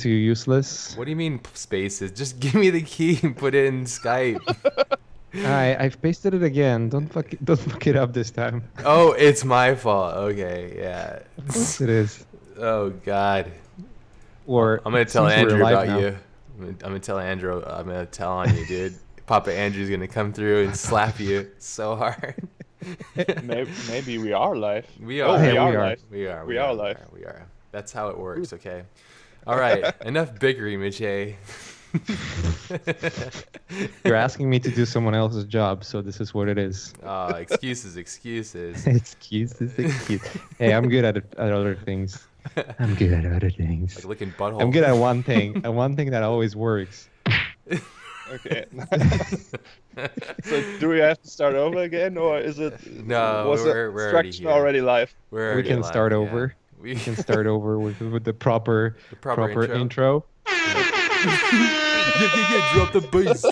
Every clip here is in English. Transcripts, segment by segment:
too useless. What do you mean spaces? Just give me the key and put it in Skype. I've pasted it again. Don't fuck it up this time. Oh, it's my fault. Okay, yeah. Of course it is. Oh God. Or I'm gonna tell since we're Andrew live about now. you. I'm gonna tell Andrew. I'm gonna tell on you, dude. Papa Andrew's gonna come through and slap you so hard. Maybe we are live. We Oh, are. we we are are. live. We are. We are live. We are. That's how it works. Okay. All right. Enough bickering, Miche. You're asking me to do someone else's job, so this is what it is. Excuses. Excuses. Hey, I'm good at other things. I'm good at other things. Like licking butthole. I'm good at one thing, and one thing that always works. Okay. So do we have to start over again, or is it? No, was we're the already instruction here. already live? We're We already can live, start yeah. over. We We can start over with the proper intro. Yeah. Drop the bass.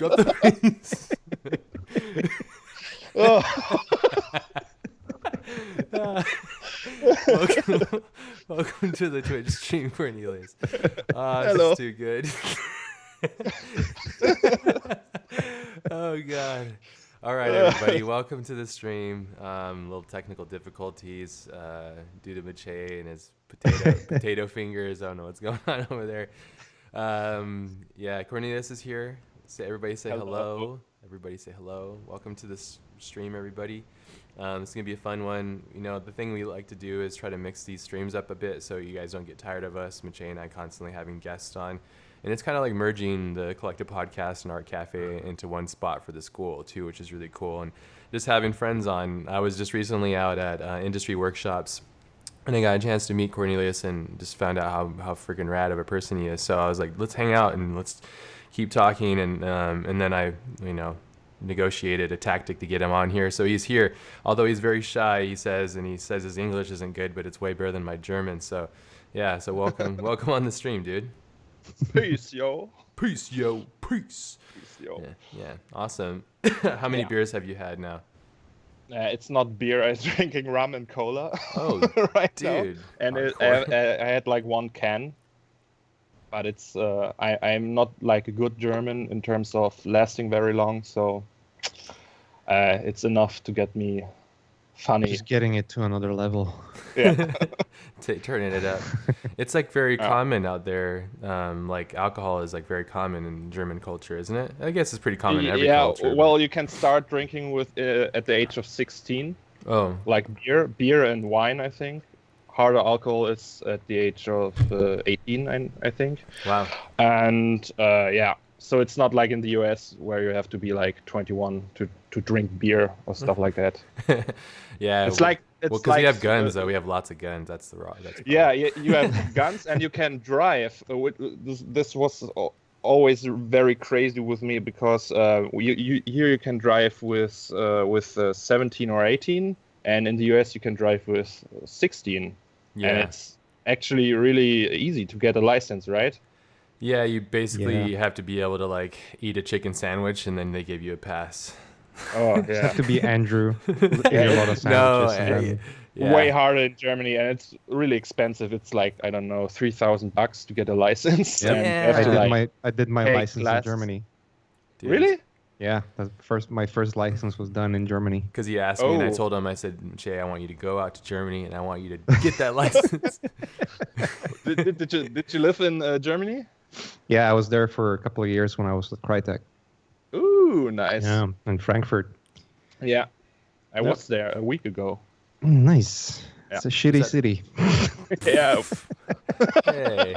Oh. Welcome to the Twitch stream, Cornelius. Hello. This is too good. Oh God. All right, everybody. Welcome to the stream. Little technical difficulties due to Miche and his potato fingers. I don't know what's going on over there. Yeah, Cornelius is here. Everybody say hello. Everybody say hello. Welcome to this stream, everybody. It's gonna be a fun one. You know, the thing we like to do is try to mix these streams up a bit so you guys don't get tired of us, Miche and I constantly having guests on. And it's kind of like merging the Collective Podcast and Art Cafe into one spot for the school too, which is really cool. And just having friends on. I was just recently out at industry workshops, and I got a chance to meet Cornelius and just found out how freaking rad of a person he is. So I was like, let's hang out and let's keep talking. And then I, negotiated a tactic to get him on here. So he's here, although he's very shy. He says his English isn't good, but it's way better than my German. So yeah, so welcome on the stream, dude. Peace, yo. Peace, yo. Peace. Peace, yo. Yeah. Awesome. How many beers have you had now? It's not beer. I'm drinking rum and cola. Oh, right dude. now. And Hardcore. I had like one can. But it's I'm not like a good German in terms of lasting very long, so it's enough to get me funny. Just getting it to another level. Yeah. Turning it up. It's like very common out there. Like alcohol is like very common in German culture, isn't it? I guess it's pretty common in every culture. Well, you can start drinking with at the age of 16. Oh. Like beer and wine, I think. Harder alcohol is at the age of 18, I think. Wow. And so it's not like in the US where you have to be like 21 to drink beer or stuff like that. Yeah. It's like because we have guns, though. We have lots of guns. That's the problem. Yeah, you have guns and you can drive. This was always very crazy with me because you can drive with 17 or 18, and in the US you can drive with 16. Yeah. And it's actually really easy to get a license, right? Yeah, you basically have to be able to like eat a chicken sandwich and then they give you a pass. Oh, You yeah. have to be Andrew. Eat a lot of sandwiches. And then Yeah. Way harder in Germany, and it's really expensive. It's like, I don't know, $3,000 to get a license. Yeah. And you Yeah. have to, I did my take license class. in Germany. Dude. Really? Yeah, my first license was done in Germany. Because he asked me, and I Oh. told him, I said, Jay, I want you to go out to Germany, and I want you to get that license. Did you live in Germany? Yeah, I was there for a couple of years when I was with Crytek. Ooh, nice. Yeah, in Frankfurt. Yeah. I was there a week ago. Nice. It's a shitty that- city. Yeah. Hey.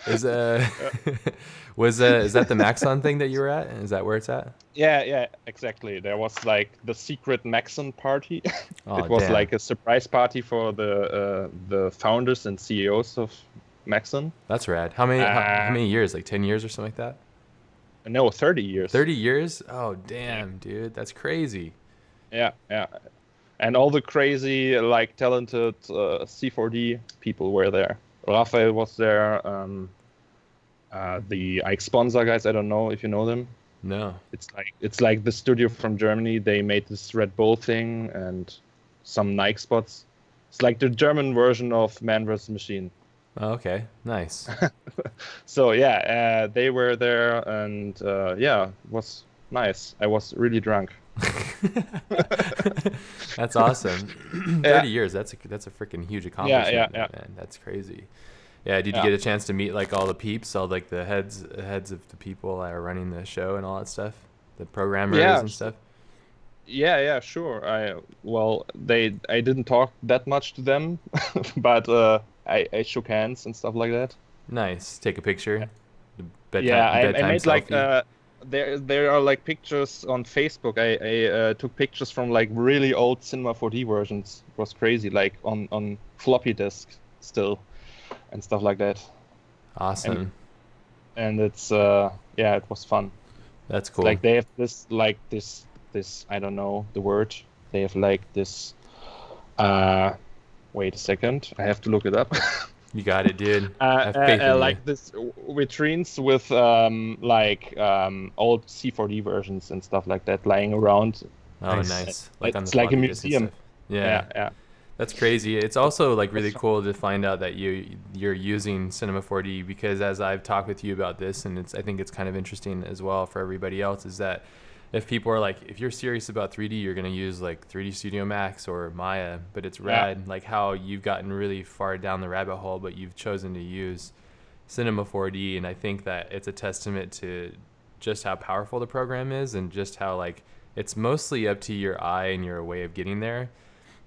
Is that the Maxon thing that you were at? Is that where it's at? Yeah, exactly. There was like the secret Maxon party. Oh, It was damn. like a surprise party for the founders and CEOs of Maxon. That's rad. How many years? Like 10 years or something like that? No, 30 years. 30 years? Oh, damn, dude. That's crazy. Yeah. And all the crazy, like, talented C4D people were there. Raphael was there. The Ike Sponsor guys, I don't know if you know them. No. It's like the studio from Germany. They made this Red Bull thing and some Nike spots. It's like the German version of Man vs. Machine. Oh, okay, nice. So yeah, they were there, and yeah, it was nice. I was really drunk. That's awesome. Yeah, 30 years. That's a freaking huge yeah, yeah, accomplishment, yeah, man. That's crazy. Yeah. Did you yeah, get a chance to meet like all the peeps, all like the heads of the people that are running the show and all that stuff, the programmers yeah. and stuff? Yeah, yeah, sure. I didn't talk that much to them, but I shook hands and stuff like that. Nice. Take a picture. The Yeah, I bedtime made like selfie. there are like pictures on Facebook. I took pictures from like really old Cinema 4D versions. It was crazy, like on floppy disk still and stuff like that. And Awesome. and it's yeah, it was fun. That's It's cool. like they have this I don't know the word. They have like this wait a second, I have to look it up. You got it, dude. I have faith in you. Like this vitrines with old C4D versions and stuff like that lying around. Oh, Nice. nice. Like on the It's like a floppy disk and museum. stuff. Yeah. Yeah, yeah. That's crazy. It's also like really That's cool to find out that you're using Cinema 4D, because as I've talked with you about this, and I think it's kind of interesting as well for everybody else, is that if people are like, if you're serious about 3D, you're gonna use like 3D Studio Max or Maya. But it's rad, like how you've gotten really far down the rabbit hole, but you've chosen to use Cinema 4D, and I think that it's a testament to just how powerful the program is, and just how like it's mostly up to your eye and your way of getting there.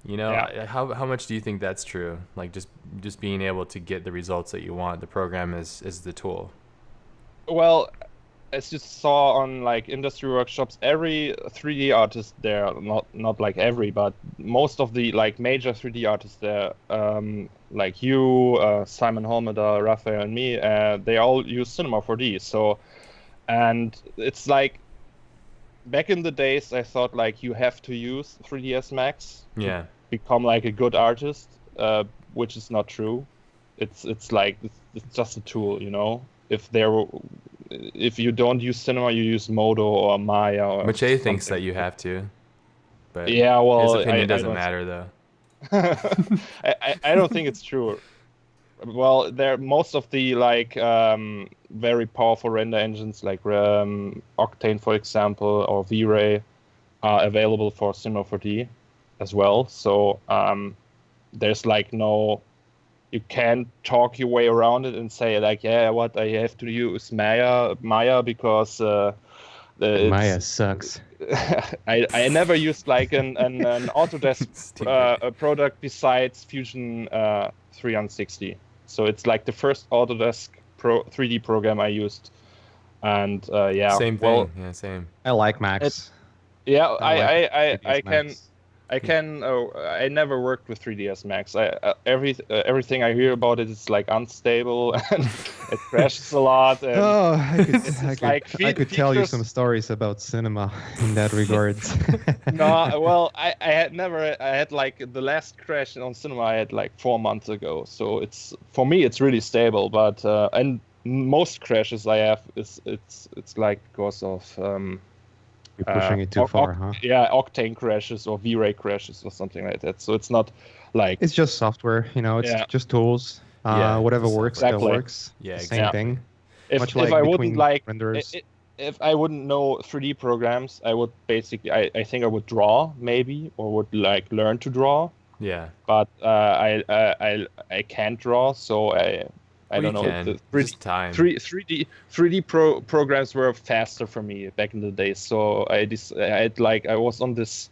You know, Yeah. how much do you think that's true? Like just being able to get the results that you want. The program is the tool. Well, as you saw on like industry workshops, every 3D artist there, not like every, but most of the like major 3D artists there, like you, Simon Holmeder, Raphael, and me, they all use Cinema 4D. So, and it's like back in the days, I thought like you have to use 3ds Max Yeah. become like a good artist, which is not true. It's like it's just a tool, you know. If you don't use Cinema, you use Modo or Maya or Mache thinks that something. you have to, but Yeah, his well, opinion I doesn't don't. matter though. I don't think it's true. Well, there most of the like very powerful render engines like Octane, for example, or V-Ray are available for Cinema 4D as well. So there's like no, you can't talk your way around it and say like, yeah, what I have to use Maya because Maya it's sucks. I never used like an Autodesk Stupid. product besides Fusion 360. So it's like the first Autodesk 3D program I used, and yeah, Same thing. well, Yeah, same. I like Max. yeah, I like 3ds I can. I never worked with 3ds Max. Everything I hear about it is like unstable and it crashes a lot. And Oh, I could tell you features- some stories about cinema in that regard. No, well, I had never. I had like the last crash on Cinema I had like 4 months ago. So it's for me it's really stable. But and most crashes I have it's like because of You're pushing it too far, huh? yeah, Octane crashes or V-Ray crashes or something like that. So it's not like It's just software, you know. It's Yeah. just tools. Yeah, Whatever just works, software. that Exactly. works. Yeah, Same exactly. thing. if Much if like I wouldn't between like renders. if I wouldn't know 3D programs, I would basically I think I would draw maybe or would like learn to draw. Yeah. But I can't draw, so I Well, don't you know. can. The Just time. 3D programs were faster for me back in the day. So I was on this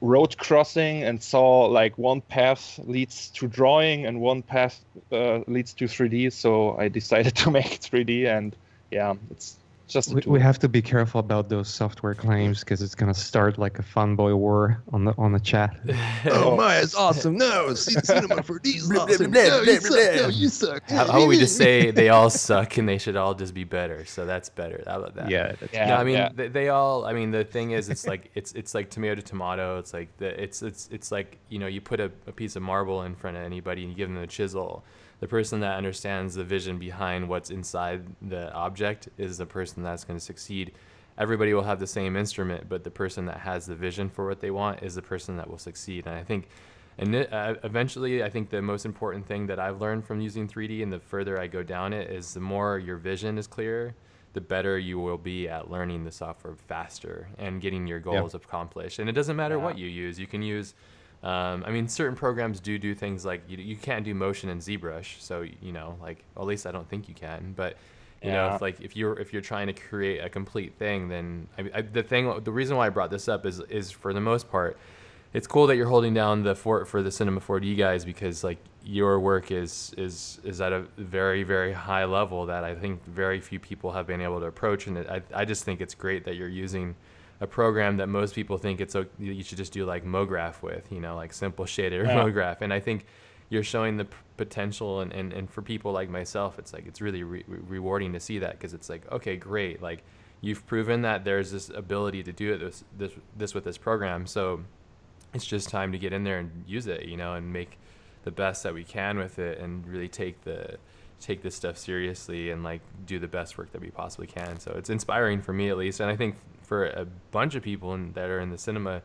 road crossing and saw like one path leads to drawing and one path leads to 3D. So I decided to make 3D, and yeah, it's just a tool. We have to be careful about those software claims because it's gonna start like a fanboy war on the chat. Oh, Maya's awesome. No, Cinema 4D is awesome. blah, No, blah, you blah, suck. blah. No, you suck. How about we just say they all suck and they should all just be better? So that's better. How about that? Yeah, that's Yeah. No, I mean yeah. they all. I mean the thing is, it's like it's like tomato to tomato. It's like it's like, you know, you put a piece of marble in front of anybody and you give them a chisel. The person that understands the vision behind what's inside the object is the person that's going to succeed. Everybody will have the same instrument, but the person that has the vision for what they want is the person that will succeed. And I think And eventually, I think the most important thing that I've learned from using 3D, and the further I go down it, is the more your vision is clear, the better you will be at learning the software faster and getting your goals accomplished. And it doesn't matter what you use. You can use, I mean, certain programs do things like you can't do motion in ZBrush. So, you know, like, at least I don't think you can. But, you know, if you're trying to create a complete thing, then the reason why I brought this up is for the most part, it's cool that you're holding down the fort for the Cinema 4D guys, because like your work is at a very, very high level that I think very few people have been able to approach. And I just think it's great that you're using a program that most people think you should just do like MoGraph with, you know, like simple shaded MoGraph. And I think you're showing the potential, and for people like myself, it's like, it's really rewarding to see that, because it's like, okay, great. Like you've proven that there's this ability to do this with this program. So it's just time to get in there and use it, you know, and make the best that we can with it, and really take this stuff seriously, and like do the best work that we possibly can. So it's inspiring for me, at least, and I think for a bunch of people that are in the Cinema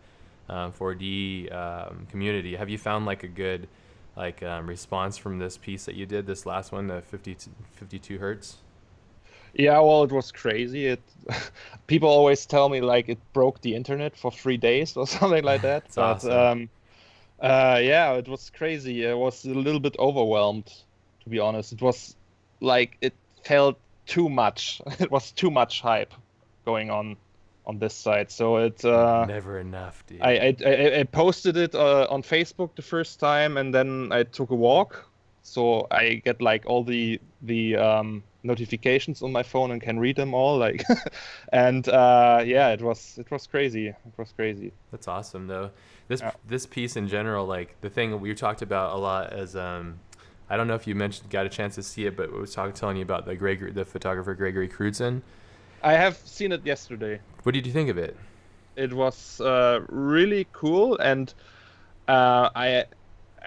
4D community. Have you found like a good response from this piece that you did, this last one, the 52 hertz? Yeah, well, it was crazy. People always tell me like it broke the internet for 3 days or something like that. That's awesome. Yeah, it was crazy. I was a little bit overwhelmed, to be honest. It was like it felt too much. It was too much hype going on this side. So it never enough, dude. I posted it on Facebook the first time, and then I took a walk. So I get like all the notifications on my phone and can read them all, like, and yeah, it was crazy. It was crazy. That's awesome, though. This piece in general, like the thing we talked about a lot as I don't know if you got a chance to see it, but I was telling you about the photographer Gregory Crewdson. I have seen it yesterday. What did you think of it? It was really cool, and I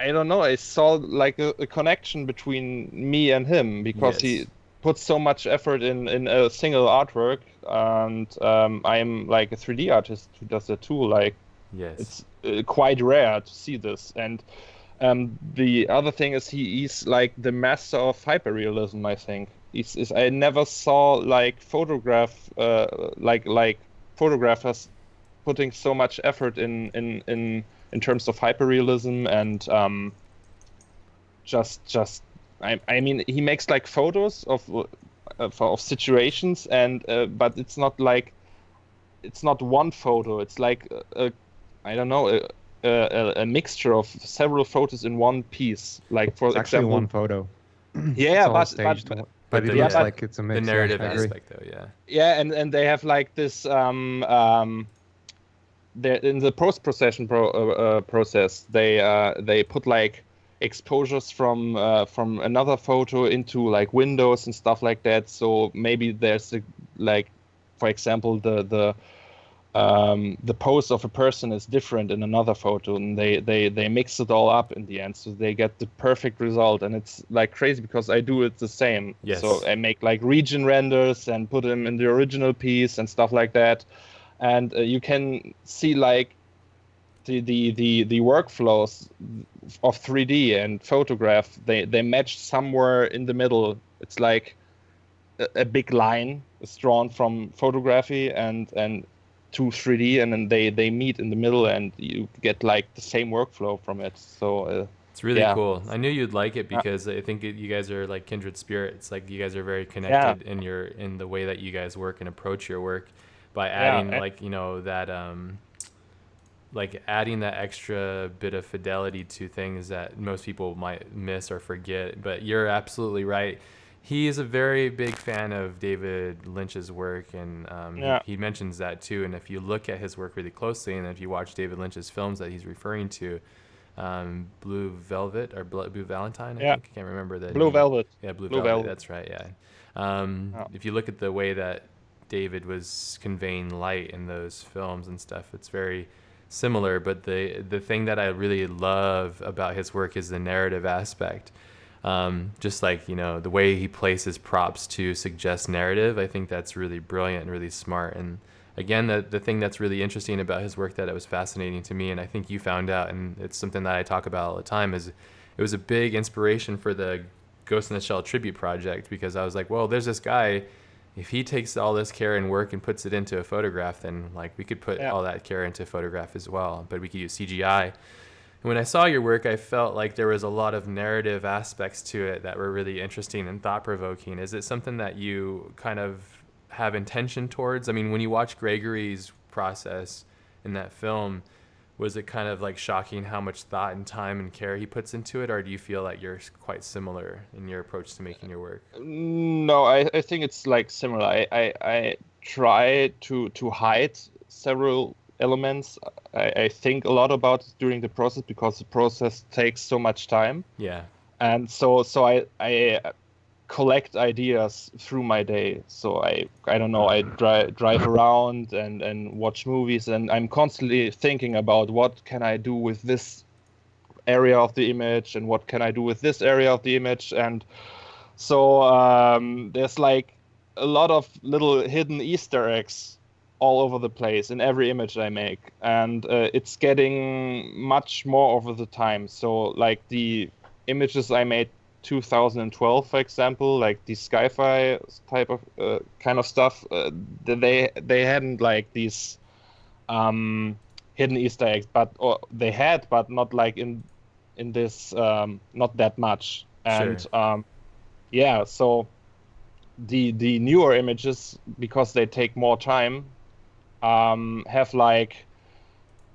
don't know. I saw like a connection between me and him, because he puts so much effort in a single artwork, and I'm like a 3D artist who does that too. Like, it's quite rare to see this. And the other thing is he's like the master of hyperrealism. I think I never saw like photographers putting so much effort in terms of hyperrealism, and I mean, he makes like photos of situations, and but it's not one photo. It's like I don't know, a mixture of several photos in one piece. Like, for example, actually one photo. Yeah, but it looks like it's a mix. The narrative aspect, though, yeah, and they have like this in the post-processing process, they put like exposures from another photo into like windows and stuff like that. So maybe there's for example, the pose of a person is different in another photo, and they mix it all up in the end, so they get the perfect result. And it's like crazy, because I do it the same. Yes. So I make like region renders and put them in the original piece and stuff like that. And you can see like the workflows of 3D and photograph. They match somewhere in the middle. It's like a big line is drawn from photography and to 3D, and then they meet in the middle, and you get like the same workflow from it. So it's really cool. I knew you'd like it, because I think you guys are like kindred spirits. Like, you guys are very connected in the way that you guys work and approach your work, by adding like, you know, that like adding that extra bit of fidelity to things that most people might miss or forget. But you're absolutely right. He is a very big fan of David Lynch's work, and he mentions that too. And if you look at his work really closely, and if you watch David Lynch's films that he's referring to, Blue Velvet or Blue Valentine, I think. I can't remember the Blue name. Velvet. Yeah, Blue Velvet. That's right. Yeah. If you look at the way that David was conveying light in those films and stuff, it's very similar. But the thing that I really love about his work is the narrative aspect. Just like, you know, the way he places props to suggest narrative. I think that's really brilliant and really smart. And again, the thing that's really interesting about his work that it was fascinating to me, and I think you found out, and it's something that I talk about all the time, is it was a big inspiration for the Ghost in the Shell tribute project, because I was like, well, there's this guy, if he takes all this care and work and puts it into a photograph, then like we could put all that care into a photograph as well, but we could use CGI. And when I saw your work, I felt like there was a lot of narrative aspects to it that were really interesting and thought-provoking. Is it something that you kind of have intention towards? I mean, when you watch Gregory's process in that film, was it kind of like shocking how much thought and time and care he puts into it, or do you feel like you're quite similar in your approach to making your work? No, I think it's like similar. I try to hide several elements. I think a lot about it during the process, because the process takes so much time. Yeah. And so I collect ideas through my day. So I don't know, I drive around and watch movies, and I'm constantly thinking about what can I do with this area of the image, and what can I do with this area of the image. And so there's like a lot of little hidden Easter eggs all over the place in every image I make, and it's getting much more over the time. So like the images I made 2012, for example, like the sci-fi type of kind of stuff, they hadn't like these hidden Easter eggs, but they had, but not like in this not that much. And Sure. yeah, so the newer images, because they take more time, have like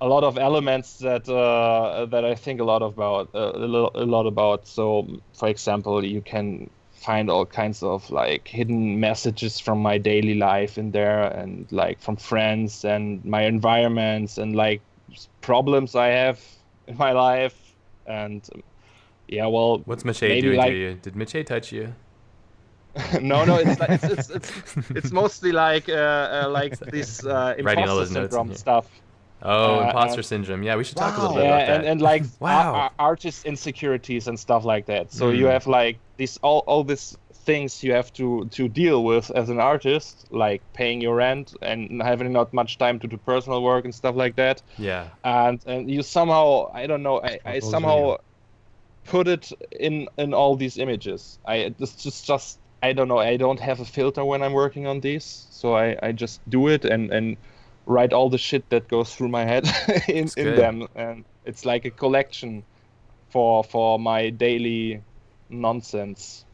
a lot of elements that I think a lot about. So, for example, you can find all kinds of like hidden messages from my daily life in there, and like from friends and my environments, and like problems I have in my life. And yeah, well, What's Mache maybe doing like to you? Did Mache touch you? no, it's like it's mostly like this Writing all imposter those notes in syndrome here. stuff. Oh, imposter And syndrome. Yeah, we should talk a little bit yeah, about that. and like Wow. artist insecurities and stuff like that. So you have like these all these things you have to deal with as an artist, like paying your rent and having not much time to do personal work and stuff like that. Yeah. And you somehow, I don't know, I Struggles somehow put it in all these images. It's just I don't know, I don't have a filter when I'm working on these, so I just do it and write all the shit that goes through my head in good. them, and it's like a collection for my daily nonsense.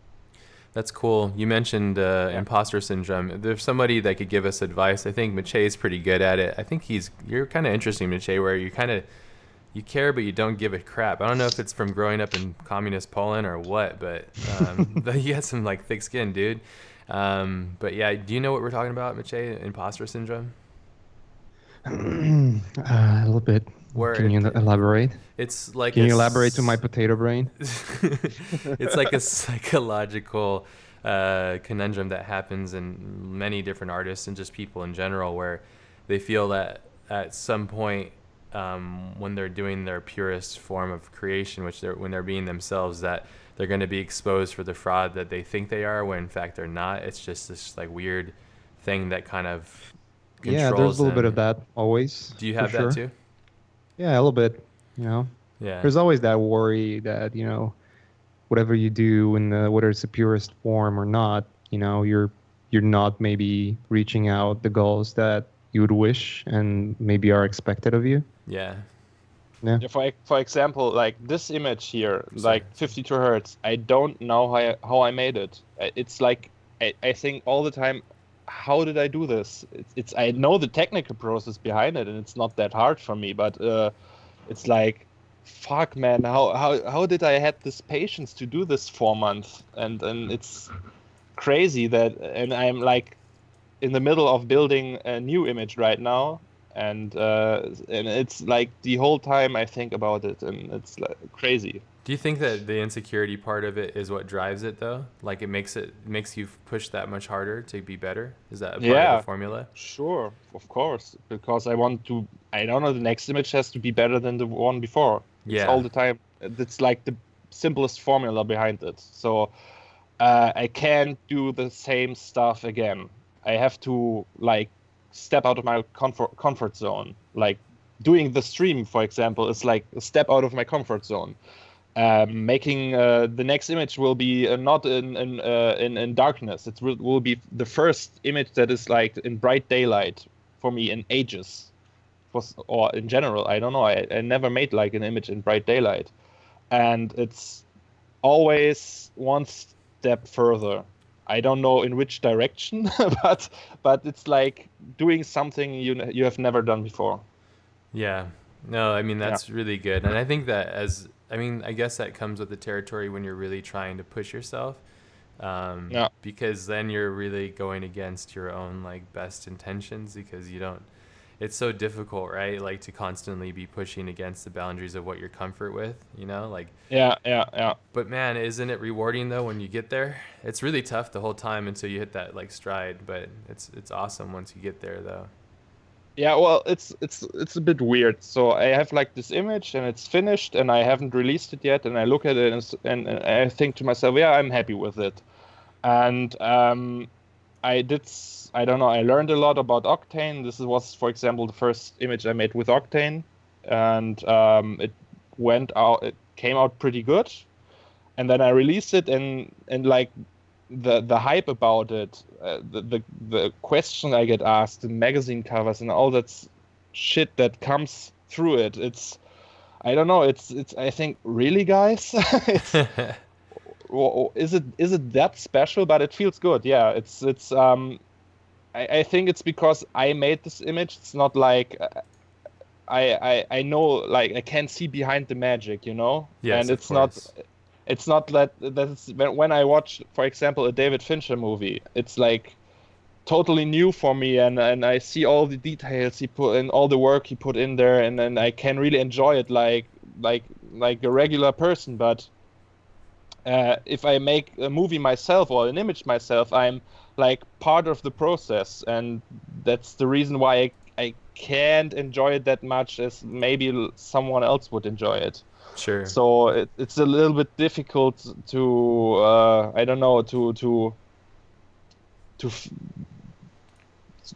That's cool. You mentioned imposter syndrome. If there's somebody that could give us advice, I think Mache is pretty good at it. I think you're kind of interesting, Mache, where you care, but you don't give a crap. I don't know if it's from growing up in communist Poland or what, but you got some like thick skin, dude. But yeah, do you know what we're talking about, Mache? Imposter syndrome? A little bit. Where Can you elaborate? It's like Can you elaborate to my potato brain? It's like a psychological conundrum that happens in many different artists and just people in general, where they feel that at some point when they're doing their purest form of creation, when they're being themselves, that they're going to be exposed for the fraud that they think they are, when in fact they're not. It's just this like weird thing that kind of controls Yeah, there's a little bit of them. that always. Do you for have sure. that too? Yeah, a little bit. You know, Yeah. there's always that worry that whatever you do, in whether it's the purest form or not, you're not maybe reaching out the goals that you would wish and maybe are expected of you. Yeah. Yeah. For example, like this image here, like 52 hertz, I don't know how I made it. It's like I think all the time, how did I do this? It's I know the technical process behind it, and it's not that hard for me, but it's like, fuck, man, how did I have this patience to do this 4 months? And it's crazy that, and I'm like in the middle of building a new image right now, and it's like the whole time I think about it, and it's like crazy. Do you think that the insecurity part of it is what drives it, though? Like it makes you push that much harder to be better? Is that a part of the formula? Sure, of course, because I want to. I don't know. The next image has to be better than the one before. Yeah. It's all the time. It's like the simplest formula behind it. So I can't do the same stuff again. I have to like step out of my comfort zone. Like doing the stream, for example, is like a step out of my comfort zone. Making the next image will be not in darkness. It will be the first image that is like in bright daylight for me in ages. Or in general, I don't know. I never made like an image in bright daylight, and it's always one step further. I don't know in which direction, but it's like doing something you have never done before. Yeah. No, I mean, that's really good. And I think that I guess that comes with the territory when you're really trying to push yourself. Because then you're really going against your own like best intentions, because it's so difficult, right? Like to constantly be pushing against the boundaries of what you're comfort with, like. Yeah. But man, isn't it rewarding though when you get there? It's really tough the whole time until you hit that like stride, but it's awesome once you get there though. Yeah, well, it's a bit weird. So I have like this image and it's finished and I haven't released it yet, and I look at it and I think to myself, yeah, I'm happy with it. And I don't know, I learned a lot about Octane. This was, for example, the first image I made with Octane, and it came out pretty good. And then I released it, and like the hype about it, the question I get asked, the magazine covers and all that shit that comes through it. I don't know, it's I think, really, guys? Is it that special? But it feels good. Yeah, I think it's because I made this image. It's not like I know, like I can see behind the magic, Yes, and it's not that it's when I watch, for example, a David Fincher movie, it's like totally new for me, and I see all the details he put in, all the work he put in there, and then I can really enjoy it like a regular person. But if I make a movie myself or an image myself, I'm like part of the process, and that's the reason why I can't enjoy it that much as maybe someone else would enjoy it. Sure. So it's a little bit difficult to I don't know, to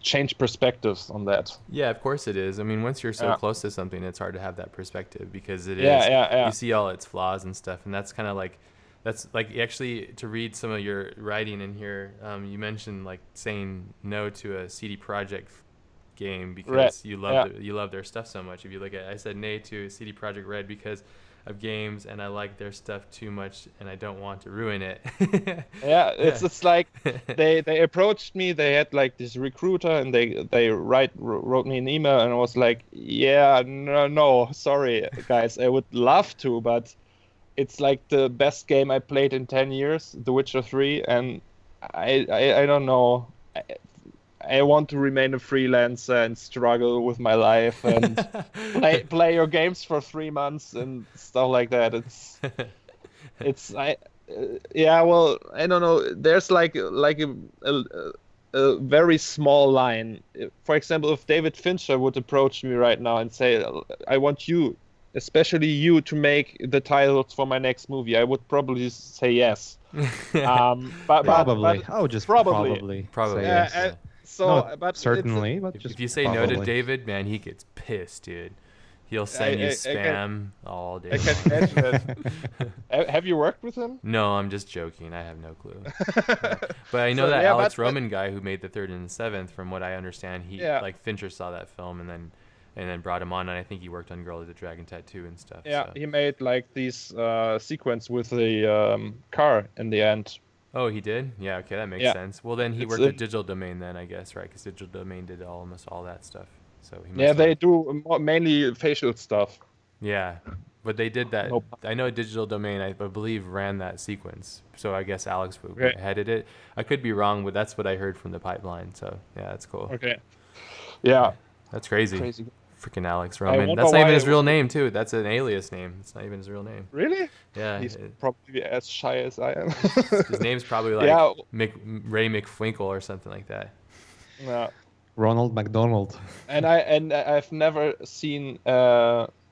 change perspectives on that. Yeah, of course it is. I mean, once you're so close to something, it's hard to have that perspective, because it is. Yeah. You see all its flaws and stuff, and that's kind of like. That's like, actually, to read some of your writing in here, you mentioned like saying no to a CD Projekt game because you love their stuff so much. If you look at, I said nay to CD Projekt Red because of games, and I like their stuff too much, and I don't want to ruin it. It's like they approached me. They had like this recruiter, and they wrote me an email, and I was like, yeah, no, sorry guys, I would love to, but it's like the best game I played in 10 years, The Witcher 3, and I don't know. I want to remain a freelancer and struggle with my life and play your games for 3 months and stuff like that. Well, I don't know. There's like a very small line. For example, if David Fincher would approach me right now and say, I want you, especially you, to make the titles for my next movie, I would probably say yes. Probably. I would just probably say yes. But certainly, but just if you say probably. no to David, man, he gets pissed, dude. He'll send you spam all day. I can imagine that. Have you worked with him? No, I'm just joking. I have no clue. But I know that Alex Roman guy who made the 3rd and the 7th, from what I understand, like Fincher saw that film and then brought him on, and I think he worked on Girl with the Dragon Tattoo and stuff. Yeah, so. He made like these sequence with the car in the end. Oh, he did? Yeah, okay, that makes sense. Well, then he worked at Digital Domain then, I guess, right? Because Digital Domain did almost all that stuff. So they do mainly facial stuff. Yeah, but they did that. I know Digital Domain, I believe, ran that sequence. So I guess Alex headed it. I could be wrong, but that's what I heard from the pipeline. So yeah, that's cool. Okay. Yeah. That's crazy. Freaking Alex Roman. That's not even his real name, too. That's an alias name. It's not even his real name. Really? Yeah. He's probably as shy as I am. His name's probably like Ray McFwinkle or something like that. Yeah. Ronald McDonald. And I've never seen.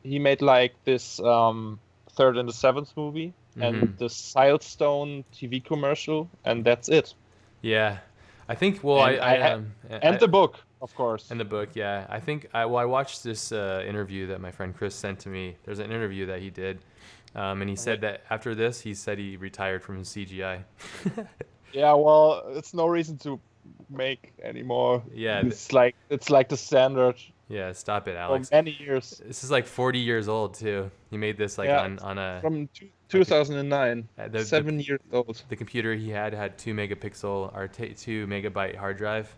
He made like this 3rd and the 7th movie and the Silestone TV commercial, and that's it. Yeah, I think. Well, and the book Of course. In the book, yeah. I think I watched this interview that my friend Chris sent to me. There's an interview that he did, and he said that after this, he said he retired from his CGI. Yeah, well, it's no reason to make anymore. Yeah, it's like the standard Yeah, stop it, for Alex. many years. This is like 40 years old too. He made this like Yeah, on a From 2009, the 7 years old. the computer he had 2 megapixel or 2 megabyte hard drive.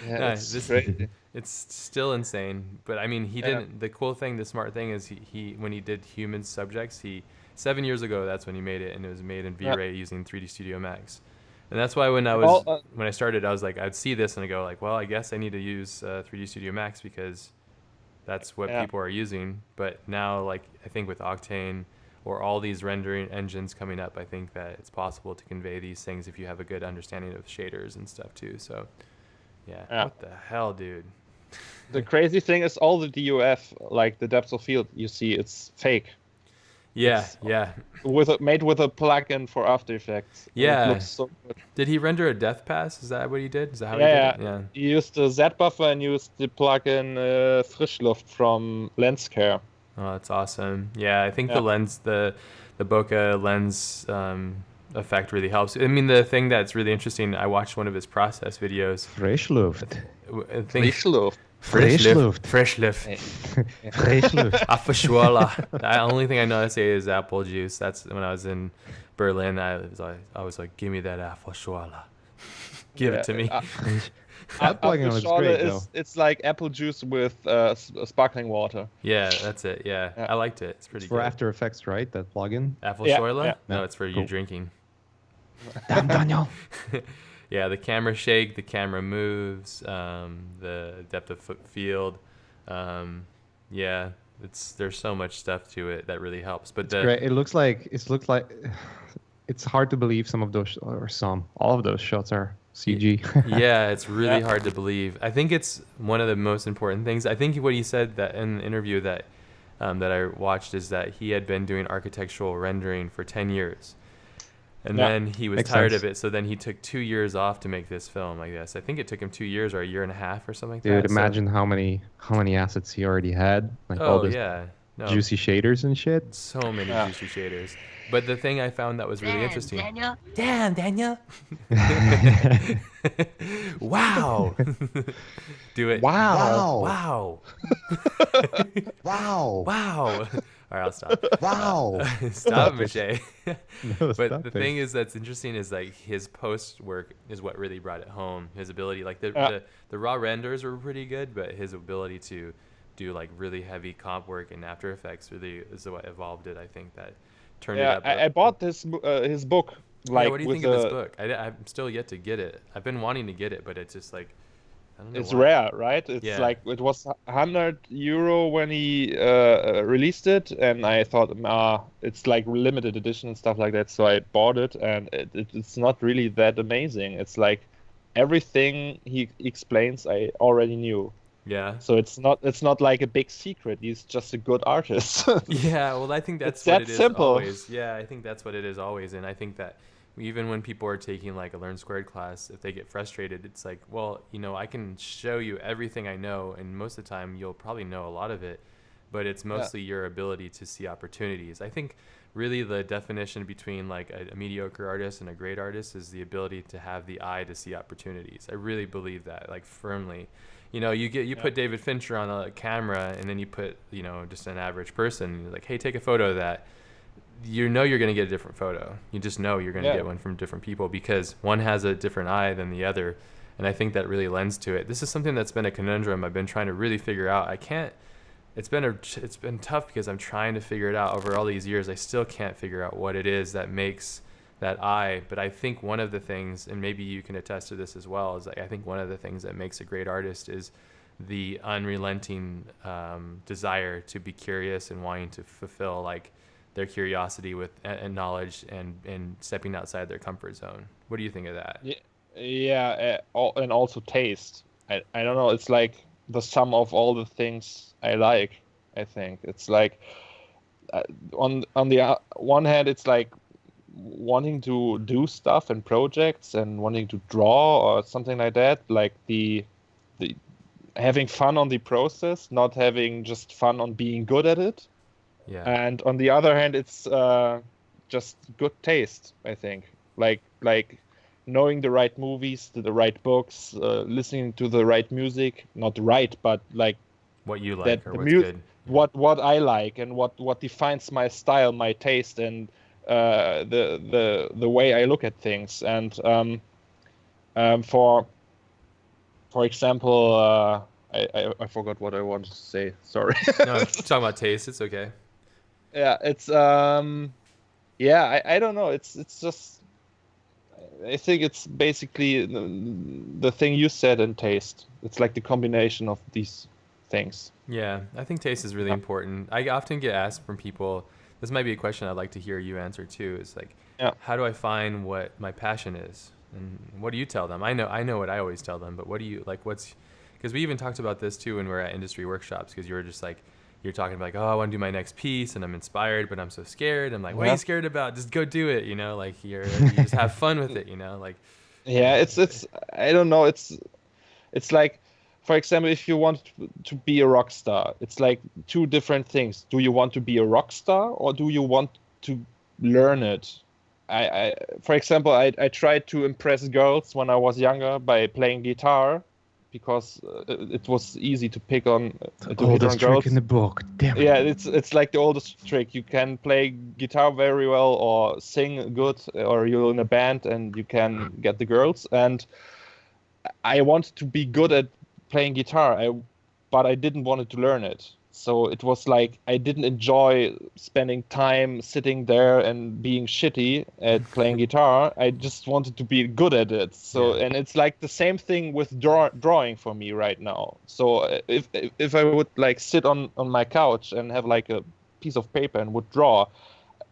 Yeah, No, it's crazy. it's still insane. But I mean, he didn't. The cool thing, the smart thing is he when he did human subjects, 7 years ago, that's when he made it, and it was made in V-Ray using 3D Studio Max. And that's why when I started, I was like, I'd see this and I go like, well, I guess I need to use 3D Studio Max because that's what people are using. But now, like, I think with Octane or all these rendering engines coming up, I think that it's possible to convey these things if you have a good understanding of shaders and stuff too. So, yeah. What the hell, dude? The crazy thing is all the DUF, like the depth of field you see, it's fake. Yeah, It's yeah. made with a plugin for After Effects. Yeah. It looks so good. Did he render a depth pass? Is that what he did? Is that how he did it? Yeah. He used the Z buffer and used the plugin Frischluft from Lenscare. Oh, that's awesome. Yeah, I think the lens, the bokeh lens effect really helps. I mean, the thing that's really interesting, I watched one of his process videos. Frischluft. Frischluft. Frischluft. Frischluft. Apfelschorle. The only thing I know how to say is apple juice. That's when I was in Berlin. I was like, give me that Apfelschorle. Give it to me. Apfelschorle it's like apple juice with sparkling water. Yeah, that's it. Yeah, I liked it. It's pretty For good. After Effects, right? That plugin? Apfelschorle? Yeah. No, it's for you drinking. Damn, Daniel. Yeah, the camera shake, the camera moves, the depth of field. Yeah, there's so much stuff to it that really helps. But Great. It looks like it's hard to believe all of those shots are CG. Yeah, it's really hard to believe. I think it's one of the most important things. I think what he said that in the interview that I watched is that he had been doing architectural rendering for 10 years. And then he was tired of it, so then he took 2 years off to make this film, I guess. I think it took him 2 years or a year and a half or something like that. Dude, imagine how many assets he already had. Like all those juicy shaders and shit. So many juicy shaders. But the thing I found that was really interesting. Daniel. Damn, Daniel. Wow. Do it. Wow. Wow. Wow. Wow. All right, I'll stop. Wow. Stop, Miche. No, But stop the it. thing is that's interesting is like his post work is what really brought it home. His ability, like the raw renders were pretty good, but his ability to do like really heavy comp work in After Effects really is what evolved it. I think that turned it up. I bought his book. Like, what do you think of this book? I'm still yet to get it. I've been wanting to get it, but it's just like I don't know. It's why. rare, right? It's like it was €100 when he released it, and I thought, it's like limited edition and stuff like that. So I bought it, and it's not really that amazing. It's like everything he explains, I already knew. Yeah. So it's not like a big secret. He's just a good artist. Yeah. Well, I think that's It's what that it is simple. always. Yeah, I think that's what it is always, and I think that. Even when people are taking like a Learn Squared class, if they get frustrated, it's like, well, I can show you everything I know, and most of the time you'll probably know a lot of it, but it's mostly your ability to see opportunities. I think really the definition between like a mediocre artist and a great artist is the ability to have the eye to see opportunities. I really believe that, like firmly. You put David Fincher on a camera, and then you put just an average person, and you're like, hey, take a photo of that. You're going to get a different photo. You just know you're going to get one from different people because one has a different eye than the other. And I think that really lends to it. This is something that's been a conundrum I've been trying to really figure out. It's been tough because I'm trying to figure it out over all these years. I still can't figure out what it is that makes that eye. But I think one of the things, and maybe you can attest to this as well, is like I think one of the things that makes a great artist is the unrelenting desire to be curious and wanting to fulfill like their curiosity with and knowledge and stepping outside their comfort zone. What do you think of that? Yeah, and also taste. I don't know. It's like the sum of all the things I like. I think it's like on the one hand, it's like wanting to do stuff and projects and wanting to draw or something like that. Like the the having fun on the process, not having just fun on being good at it. Yeah. And on the other hand, it's just good taste, I think. Like knowing the right movies, the right books, listening to the right music, not right, but like What you like that or the what's good. what I like and what defines my style, my taste, and the way I look at things. And for example, I forgot what I wanted to say. Sorry. No, talking about taste, it's okay. Yeah, it's I don't know. It's just I think it's basically the thing you said and taste. It's like the combination of these things. Yeah, I think taste is really important. I often get asked from people, this might be a question I'd like to hear you answer too, is like, how do I find what my passion is? And what do you tell them? I know what I always tell them, but what do you, like, because we even talked about this too when we're at industry workshops, because you were just like, you're talking about like, oh, I want to do my next piece and I'm inspired, but I'm so scared. I'm like, what are you scared about? Just go do it, like you just have fun with it, like. Yeah, it's I don't know, it's like, for example, if you want to be a rock star, it's like two different things. Do you want to be a rock star or do you want to learn it? For example, I tried to impress girls when I was younger by playing guitar, because it was easy to pick on the oldest trick in the book. Damn it. Yeah, it's like the oldest trick. You can play guitar very well or sing good, or you're in a band and you can get the girls. And I wanted to be good at playing guitar, but I didn't want to learn it. So it was like I didn't enjoy spending time sitting there and being shitty at playing guitar. I just wanted to be good at it. So and it's like the same thing with drawing for me right now. So if I would like sit on my couch and have like a piece of paper and would draw,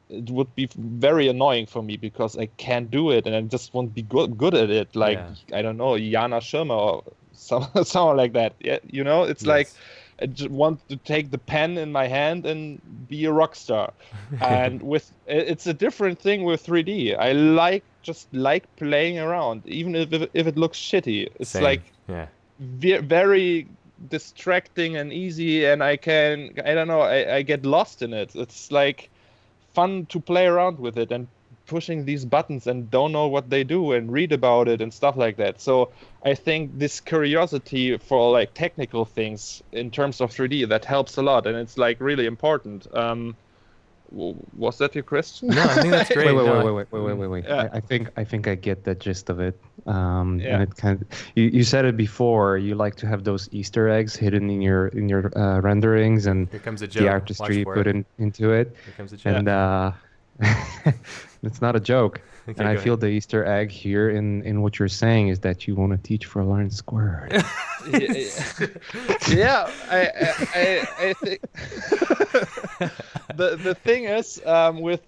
it would be very annoying for me because I can't do it and I just won't be good at it. Like I don't know, Jana Schirmer or someone like that. Yeah, it's like I just want to take the pen in my hand and be a rock star. And it's a different thing with 3D. I like playing around, even if it looks shitty. It's like very distracting and easy, and I don't know, I get lost in it. It's like fun to play around with it and pushing these buttons and don't know what they do and read about it and stuff like that. So I think this curiosity for like technical things in terms of 3D, that helps a lot, and it's like really important. Was that your question? No, I think that's great. Wait. Yeah. I think I get the gist of it. And it kind of, you said it before. You like to have those Easter eggs hidden in your renderings, and here comes a joke. The artistry put into it. Here comes a joke. And it's not a joke. Okay, and I feel the Easter egg here in what you're saying is that you want to teach for Lawrence Square. Yeah, I think the thing is,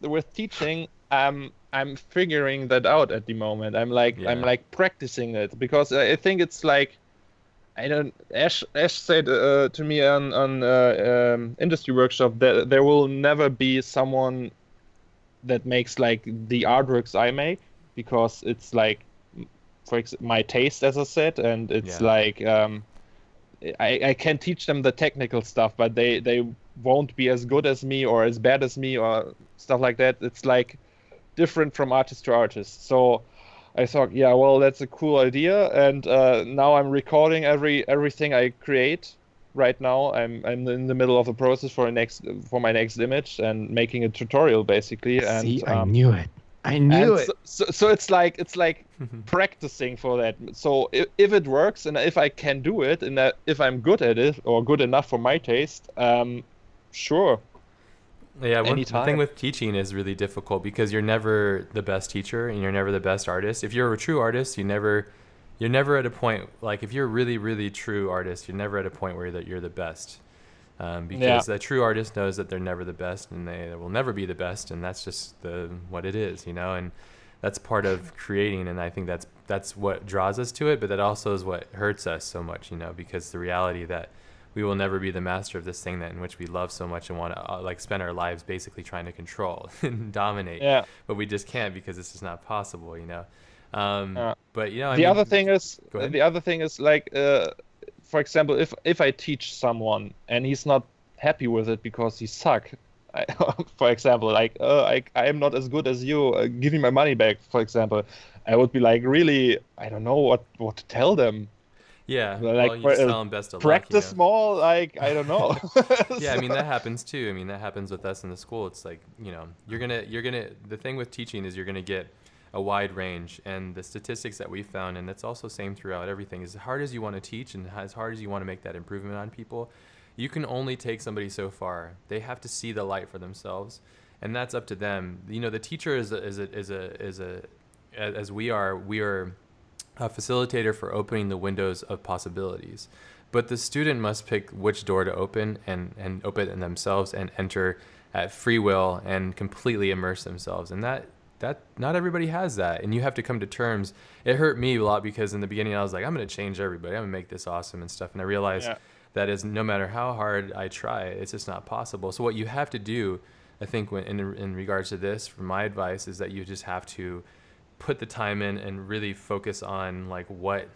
with teaching, I'm figuring that out at the moment. I'm like practicing it, because I think it's like, I don't. Ash said to me on industry workshop that there will never be someone that makes like the artworks I make, because it's like, for my taste, as I said, and it's like I can teach them the technical stuff, but they won't be as good as me or as bad as me or stuff like that. It's like different from artist to artist. So I thought, well, that's a cool idea, and now I'm recording everything I create. Right now, I'm in the middle of a process for my next image and making a tutorial basically. And see, I knew it. So it's like practicing for that. So if it works and if I can do it and if I'm good at it or good enough for my taste, sure. Yeah, the thing with teaching is really difficult, because you're never the best teacher and you're never the best artist. If you're a true artist, you're never at a point, like if you're a really, really true artist, you're never at a point where you're the best. Because the true artist knows that they're never the best, and they will never be the best, and that's just what it is, and that's part of creating, and I think that's what draws us to it, but that also is what hurts us so much, because the reality that we will never be the master of this thing in which we love so much and want to like spend our lives basically trying to control and dominate, but we just can't, because it's just not possible, But the other thing is like for example, if I teach someone and he's not happy with it because he suck, for example, like I am not as good as you, give me my money back, for example, I would be like, really, I don't know what to tell them. Yeah, Like, well, you just tell them best of luck, practice more, like, I don't know. Yeah, I mean that happens too. I mean that happens with us in the school. It's like, you're gonna. The thing with teaching is you're gonna get a wide range, and the statistics that we found, and that's also same throughout everything, is as hard as you want to teach and as hard as you want to make that improvement on people, you can only take somebody so far. They have to see the light for themselves, and that's up to them. The teacher is as we are a facilitator for opening the windows of possibilities. But the student must pick which door to open and open it themselves and enter at free will and completely immerse themselves. And that not everybody has that. And you have to come to terms. It hurt me a lot because in the beginning I was like, I'm going to change everybody. I'm going to make this awesome and stuff. And I realized that is no matter how hard I try, it's just not possible. So what you have to do, I think, in regards to this, from my advice, is that you just have to put the time in and really focus on like what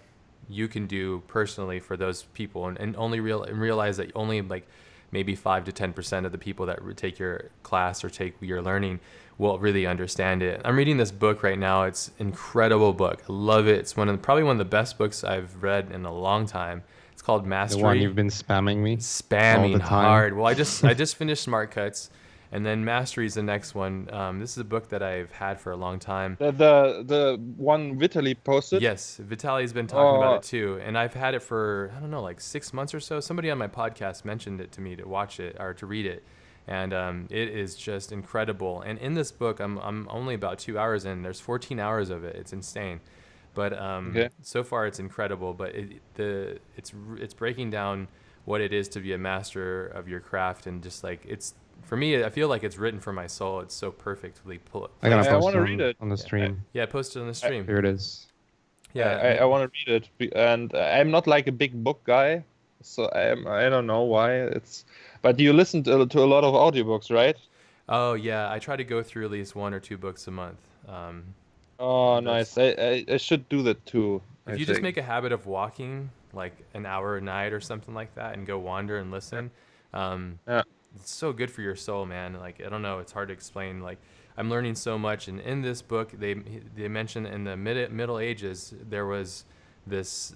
you can do personally for those people, and only realize that only like maybe 5 to 10% of the people that take your class or take your learning will really understand it. I'm reading this book right now. It's an incredible book. I love it. It's probably one of the best books I've read in a long time. It's called Mastery. The one you've been spamming me. Spamming all the time. hard. Well, I just finished Smart Cuts. And then Mastery is the next one. This is a book that I've had for a long time. The one Vitaly posted? Yes, Vitaly's been talking about it too. And I've had it for, I don't know, like 6 months or so. Somebody on my podcast mentioned it to me to watch it or to read it. And it is just incredible. And in this book, I'm only about 2 hours in. There's 14 hours of it. It's insane. But so far it's incredible. But it's breaking down what it is to be a master of your craft, and just like for me, I feel like it's written for my soul. It's so perfectly put. I gotta post want to it read it on the stream. Yeah, post it on the stream. Here it is. Yeah, I want to read it, and I'm not like a big book guy, so I don't know why it's. But you listen to a lot of audiobooks, right? Oh yeah, I try to go through at least 1 or 2 books a month. Oh, nice. I should do that too. If you just make a habit of walking like an hour a night or something like that, and go wander and listen, it's so good for your soul, man. Like, I don't know, it's hard to explain. Like, I'm learning so much, and in this book, they mention in the Middle Ages there was this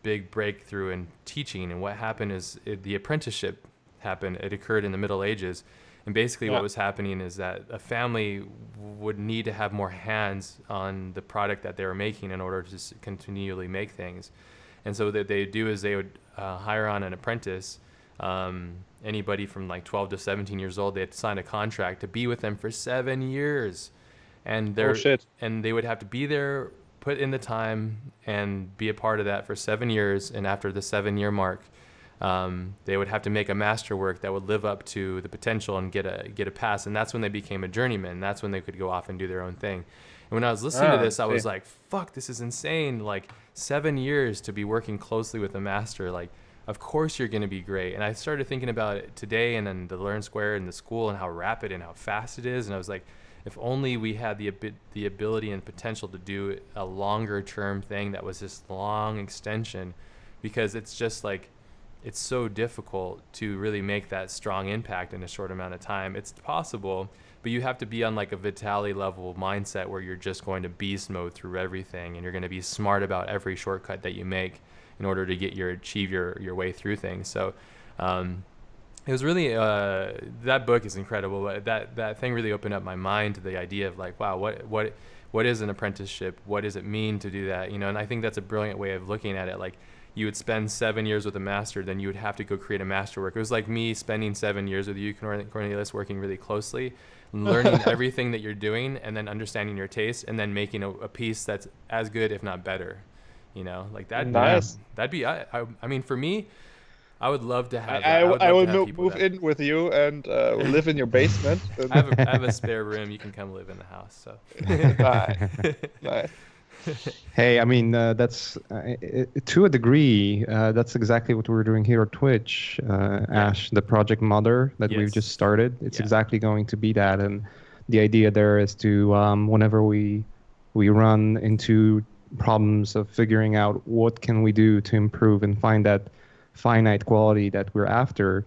big breakthrough in teaching, and what happened is the apprenticeship happened. It occurred in the Middle Ages, and basically what was happening is that a family would need to have more hands on the product that they were making in order to continually make things. And so what they do is they would hire on an apprentice. Anybody from like 12 to 17 years old, they had to sign a contract to be with them for 7 years, and and they would have to be there, put in the time, and be a part of that for 7 years. And after the 7-year mark, they would have to make a masterwork that would live up to the potential and get a pass. And that's when they became a journeyman. That's when they could go off and do their own thing. And when I was listening to this, I was like, fuck, this is insane. Like 7 years to be working closely with a master. Like, of course you're going to be great. And I started thinking about it today, and then the Learn Square and the school, and how rapid and how fast it is. And I was like, if only we had the ability and potential to do a longer term thing that was this long extension, because it's just like, it's so difficult to really make that strong impact in a short amount of time. It's possible, but you have to be on like a Vitaly level mindset where you're just going to beast mode through everything, and you're going to be smart about every shortcut that you make in order to achieve your way through things. So it was really that book is incredible. But that thing really opened up my mind to the idea of like, wow, what is an apprenticeship? What does it mean to do that? And I think that's a brilliant way of looking at it. Like, you would spend 7 years with a master, then you would have to go create a masterwork. It was like me spending 7 years with you, Cornelius, working really closely, learning everything that you're doing, and then understanding your taste, and then making a piece that's as good, if not better. Like that. Nice. That'd be. I mean, for me, I would love to have. I will move in with you and live in your basement. I have a spare room. You can come live in the house. So. Nice. Hey, I mean, that's to a degree, that's exactly what we're doing here at Twitch. Ash, the project mother that we've just started, it's exactly going to be that. And the idea there is to, whenever we run into problems of figuring out what can we do to improve and find that finite quality that we're after,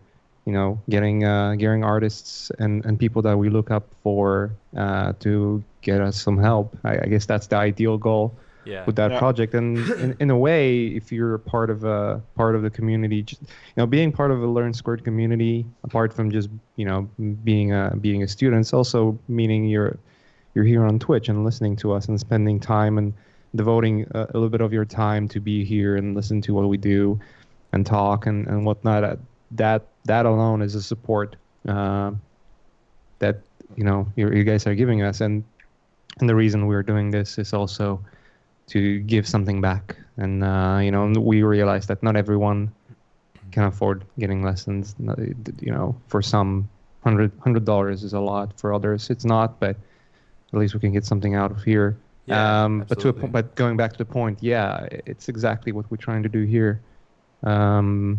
getting artists and people that we look up for to get us some help. I guess that's the ideal goal Yeah. with that project. And in a way, if you're part of the community, being part of a Learn Squared community, apart from just being a student, it's also meaning you're here on Twitch and listening to us and spending time and devoting a little bit of your time to be here and listen to what we do and talk and whatnot. That alone is a support that you guys are giving us, and the reason we're doing this is also to give something back. And we realize that not everyone can afford getting lessons. For some, $100 is a lot. For others, it's not. But at least we can get something out of here. Yeah, but going back to the point, yeah, it's exactly what we're trying to do here. Yeah,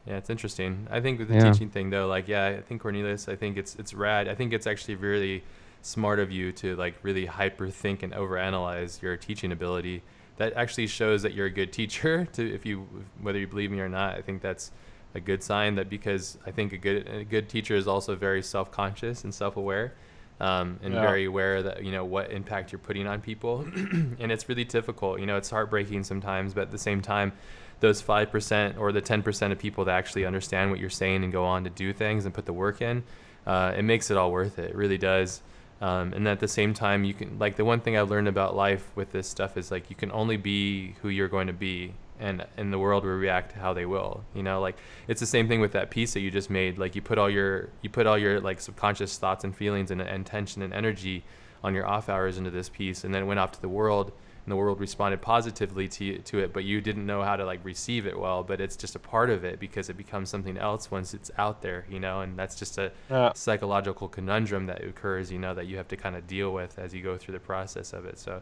it's interesting. I think with the teaching thing though, I think Cornelius, I think it's rad. I think it's actually really smart of you to really hyper think and overanalyze your teaching ability. That actually shows that you're a good teacher. Whether you believe me or not, I think that's a good sign. That because I think a good teacher is also very self-conscious and self-aware, and very aware that what impact you're putting on people. And it's really difficult. It's heartbreaking sometimes, but at the same time, those 5% or the 10% of people that actually understand what you're saying and go on to do things and put the work in, it makes it all worth it. It really does. And at the same time, you can, the one thing I've learned about life with this stuff is you can only be who you're going to be, and the world will react how they will. It's the same thing with that piece that you just made. You put all your subconscious thoughts and feelings and tension and energy on your off hours into this piece, and then it went off to the world. And the world responded positively to it, but you didn't know how to receive it well. But it's just a part of it because it becomes something else once it's out there, and that's just a psychological conundrum that occurs, that you have to kind of deal with as you go through the process of it. So,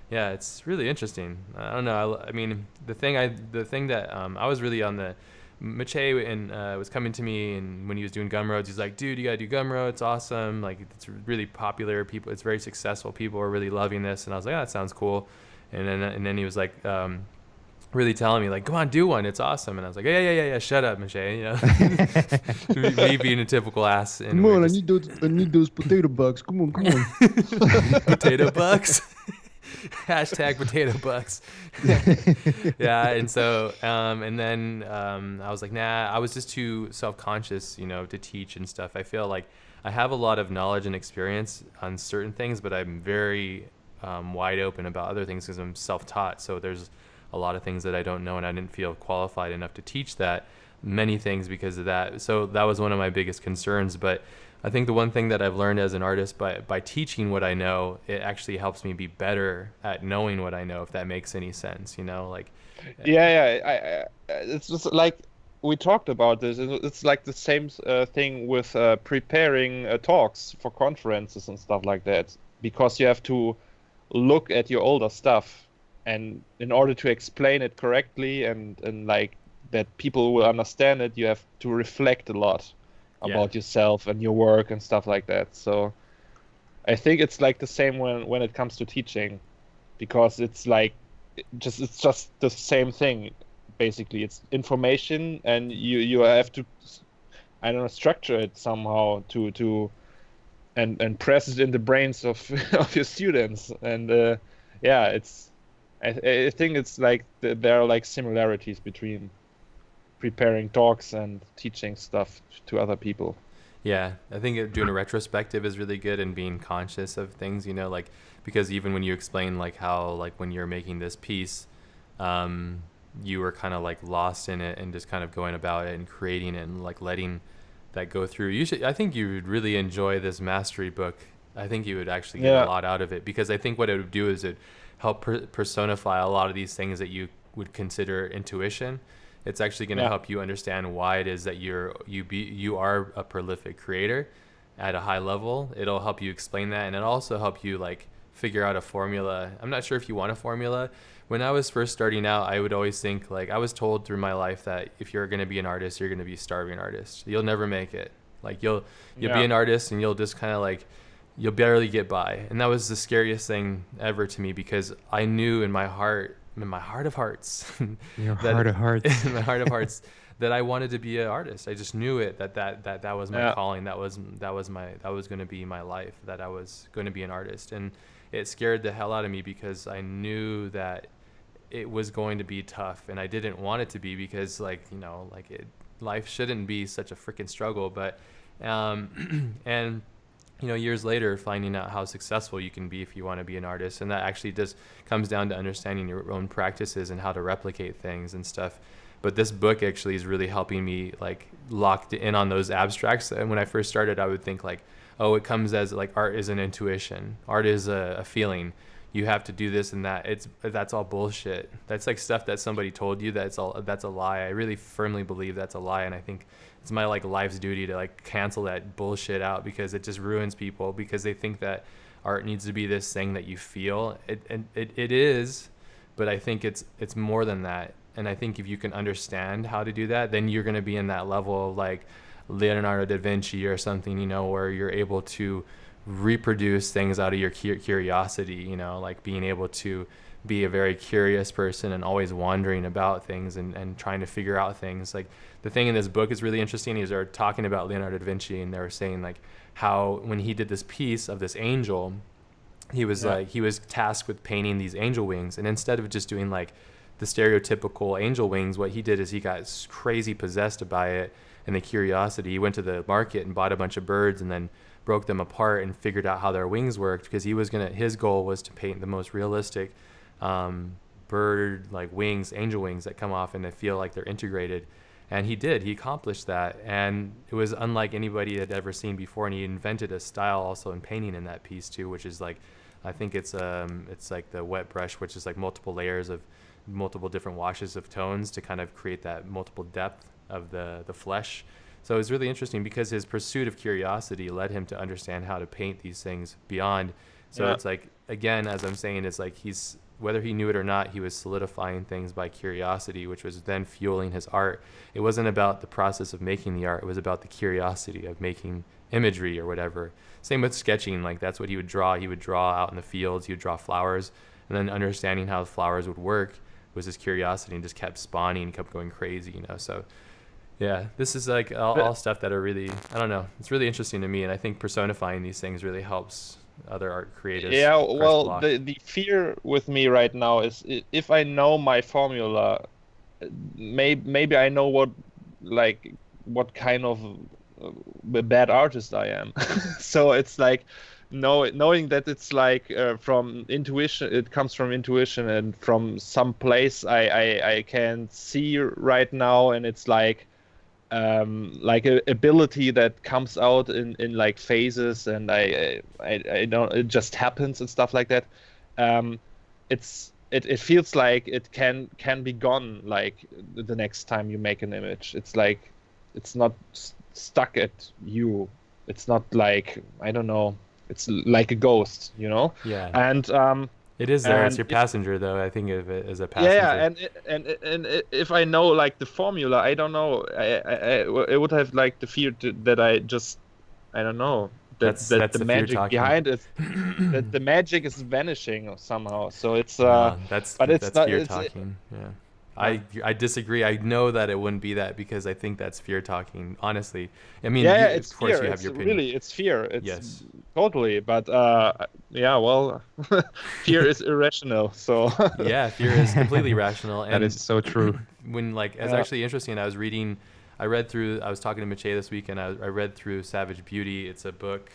yeah, it's really interesting. I don't know. I mean, the thing that I was really on the Mache and was coming to me, and when he was doing Gumroads, he's like, dude, you gotta do Gumroad, it's awesome, it's really popular, it's very successful, people are really loving this. And I was like, that sounds cool. And then he was really telling me come on, do one, it's awesome. And I was like, yeah, shut up, Mache, me being a typical ass. And come on, I need those potato bucks, come on. Potato bucks. Hashtag potato bucks. Yeah. And so and then I was like, nah, I was just too self-conscious to teach and stuff. I feel like I have a lot of knowledge and experience on certain things, but I'm very wide open about other things because I'm self-taught. So there's a lot of things that I don't know, and I didn't feel qualified enough to teach many things because of that. So that was one of my biggest concerns. But I think the one thing that I've learned as an artist by teaching what I know, it actually helps me be better at knowing what I know, if that makes any sense, it's just we talked about this. It's the same thing with preparing talks for conferences and stuff like that, because you have to look at your older stuff, and in order to explain it correctly and that people will understand it, you have to reflect a lot about yourself and your work and stuff like that. So I think it's the same when it comes to teaching, because it's just the same thing basically. It's information, and you have to, I don't know, structure it somehow to and press it in the brains of of your students. And I think it's there are similarities between preparing talks and teaching stuff to other people. Yeah, I think doing a retrospective is really good, and being conscious of things, because even when you explain how when you're making this piece, you were kind of lost in it and just kind of going about it and creating it and letting that go through. I think you would really enjoy this mastery book. I think you would actually get a lot out of it, because I think what it would do is it help personify a lot of these things that you would consider intuition. It's actually going to help you understand why it is that you are a prolific creator at a high level. It'll help you explain that, and it'll also help you figure out a formula. I'm not sure if you want a formula. When I was first starting out, I would always think I was told through my life that if you're going to be an artist, you're going to be a starving artist. You'll never make it. You'll be an artist, and you'll just kind of you'll barely get by. And that was the scariest thing ever to me, because I knew in my heart in my heart of hearts, Your heart of hearts. in my heart of hearts, that I wanted to be an artist. I just knew it, that was my calling. That was going to be my life, that I was going to be an artist. And it scared the hell out of me because I knew that it was going to be tough, and I didn't want it to be, because life shouldn't be such a freaking struggle. But and years later, finding out how successful you can be if you want to be an artist, and that actually just comes down to understanding your own practices and how to replicate things and stuff. But this book actually is really helping me locked in on those abstracts. And when I first started, I would think oh, it comes as art is an intuition, art is a feeling. You have to do this and that. That's all bullshit. That's stuff that somebody told you. That's a lie. I really firmly believe that's a lie, and I think it's my life's duty to cancel that bullshit out, because it just ruins people, because they think that art needs to be this thing that you feel. It is, but I think it's more than that. And I think if you can understand how to do that, then you're going to be in that level of Leonardo da Vinci or something, where you're able to reproduce things out of your curiosity, being able to be a very curious person and always wondering about things and trying to figure out things. The thing in this book is really interesting is they're talking about Leonardo da Vinci, and they were saying how when he did this piece of this angel, he was he was tasked with painting these angel wings, and instead of just doing the stereotypical angel wings, what he did is he got crazy possessed by it and the curiosity. He went to the market and bought a bunch of birds and then broke them apart and figured out how their wings worked, because his goal was to paint the most realistic bird wings, angel wings that come off and they feel like they're integrated. And he accomplished that, and it was unlike anybody had ever seen before. And he invented a style also in painting in that piece too, which is I think it's the wet brush, which is multiple layers of multiple different washes of tones to kind of create that multiple depth of the flesh. So it was really interesting because his pursuit of curiosity led him to understand how to paint these things beyond. So it's again, as I'm saying, it's he's, whether he knew it or not, he was solidifying things by curiosity, which was then fueling his art. It wasn't about the process of making the art. It was about the curiosity of making imagery or whatever. Same with sketching. That's what he would draw. He would draw out in the fields. He would draw flowers. And then understanding how the flowers would work was his curiosity, and just kept spawning and kept going crazy, So yeah, this is all stuff that are really, I don't know, it's really interesting to me. And I think personifying these things really helps other art creators. Yeah, well, the fear with me right now is if I know my formula, maybe I know what kind of a bad artist I am. So it's knowing that it's from intuition, it comes from intuition and from some place I can see right now, and it's a ability that comes out in phases, and I don't, it just happens and stuff like that. It feels like it can be gone the next time you make an image. It's it's not stuck at you. It's not I don't know. It's like a ghost, Yeah. And it is there. It's your passenger, though. I think of it as a passenger. Yeah, and if I know the formula, I don't know. I would have the fear that I just, I don't know. That's the magic behind it. That the magic is vanishing somehow. So it's that's not fear talking. Yeah. I disagree. I know that it wouldn't be that, because I think that's fear talking. Honestly, I mean, it's of course fear. You have your opinion. Really, it's fear. It's yes, totally. But well, fear is irrational. So yeah, fear is completely rational. And that is so true. When it's actually interesting. I was talking to Mache this week, and I read through Savage Beauty. It's a book.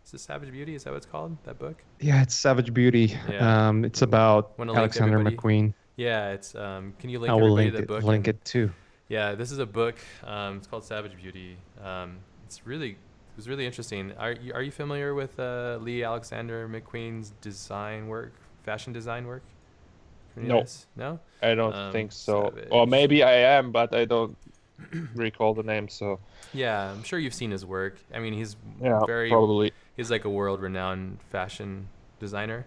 Is this Savage Beauty? Is that what it's called? That book? Yeah, it's Savage Beauty. Yeah. It's about Wanna Alexander McQueen. Yeah, it's can you link I will everybody to the book? Link it too. Yeah, this is a book. It's called Savage Beauty. It was really interesting. Are you familiar with Lee Alexander McQueen's fashion design work? Cornelius? No, I don't think so. Savage. Or maybe I am, but I don't recall the name. So yeah, I'm sure you've seen his work. I mean, he's probably. He's a world-renowned fashion designer.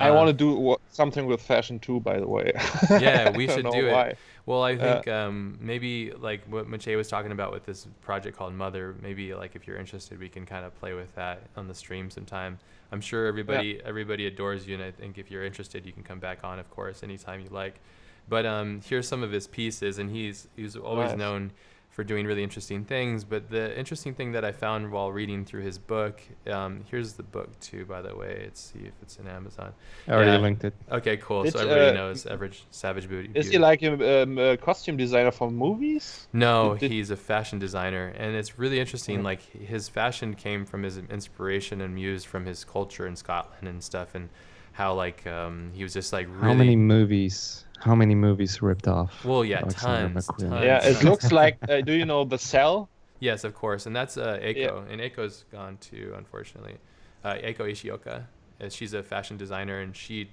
I want to do something with fashion too, by the way. Yeah, we I don't should know do why. it. Well, I think maybe like what Maciej was talking about with this project called Mother, maybe like if you're interested, we can kind of play with that on the stream sometime. I'm sure everybody adores you, and I think if you're interested, you can come back on, of course, anytime you like. But here's some of his pieces, and he's always Nice. known for doing really interesting things. But the interesting thing that I found while reading through his book, here's the book too, by the way. Let's see if it's in Amazon. I already linked it. Okay, cool. Did, so everybody knows Average Savage Beauty. Is he like a costume designer for movies? No, he's a fashion designer, and it's really interesting. Like his fashion came from his inspiration and muse from his culture in Scotland and stuff, and how like he was just like really. How many movies ripped off? Well, yeah, Alexander tons. McQueen? Yeah, it looks like. Do you know The Cell? Yes, of course, and that's Eiko, and Eiko's gone too, unfortunately. Eiko Ishioka, she's a fashion designer, and she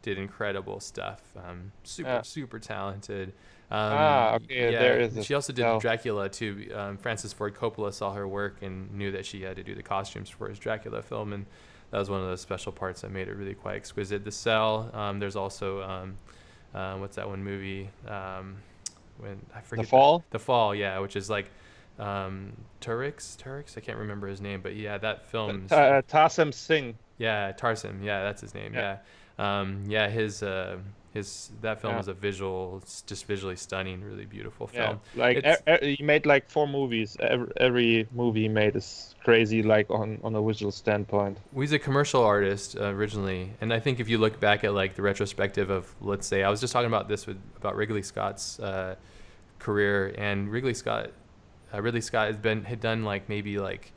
did incredible stuff. Super talented. Okay, yeah, there is. She also did Dracula too. Francis Ford Coppola saw her work and knew that she had to do the costumes for his Dracula film, and that was one of those special parts that made it really quite exquisite. The Cell. There's also what's that one movie? When I forget. The Fall. The Fall, yeah, which is like Turix. I can't remember his name, but yeah, that film. Tarsem Singh. Yeah, Tarsem. Yeah, that's his name. Yeah, his that film was just visually stunning, really beautiful film. Yeah, like he made like 4 movies. Every movie he made is crazy, like on a visual standpoint. He's a commercial artist originally, and I think if you look back at like the retrospective of, let's say, I was just talking about this about Ridley Scott's career, and Ridley Scott had done like maybe like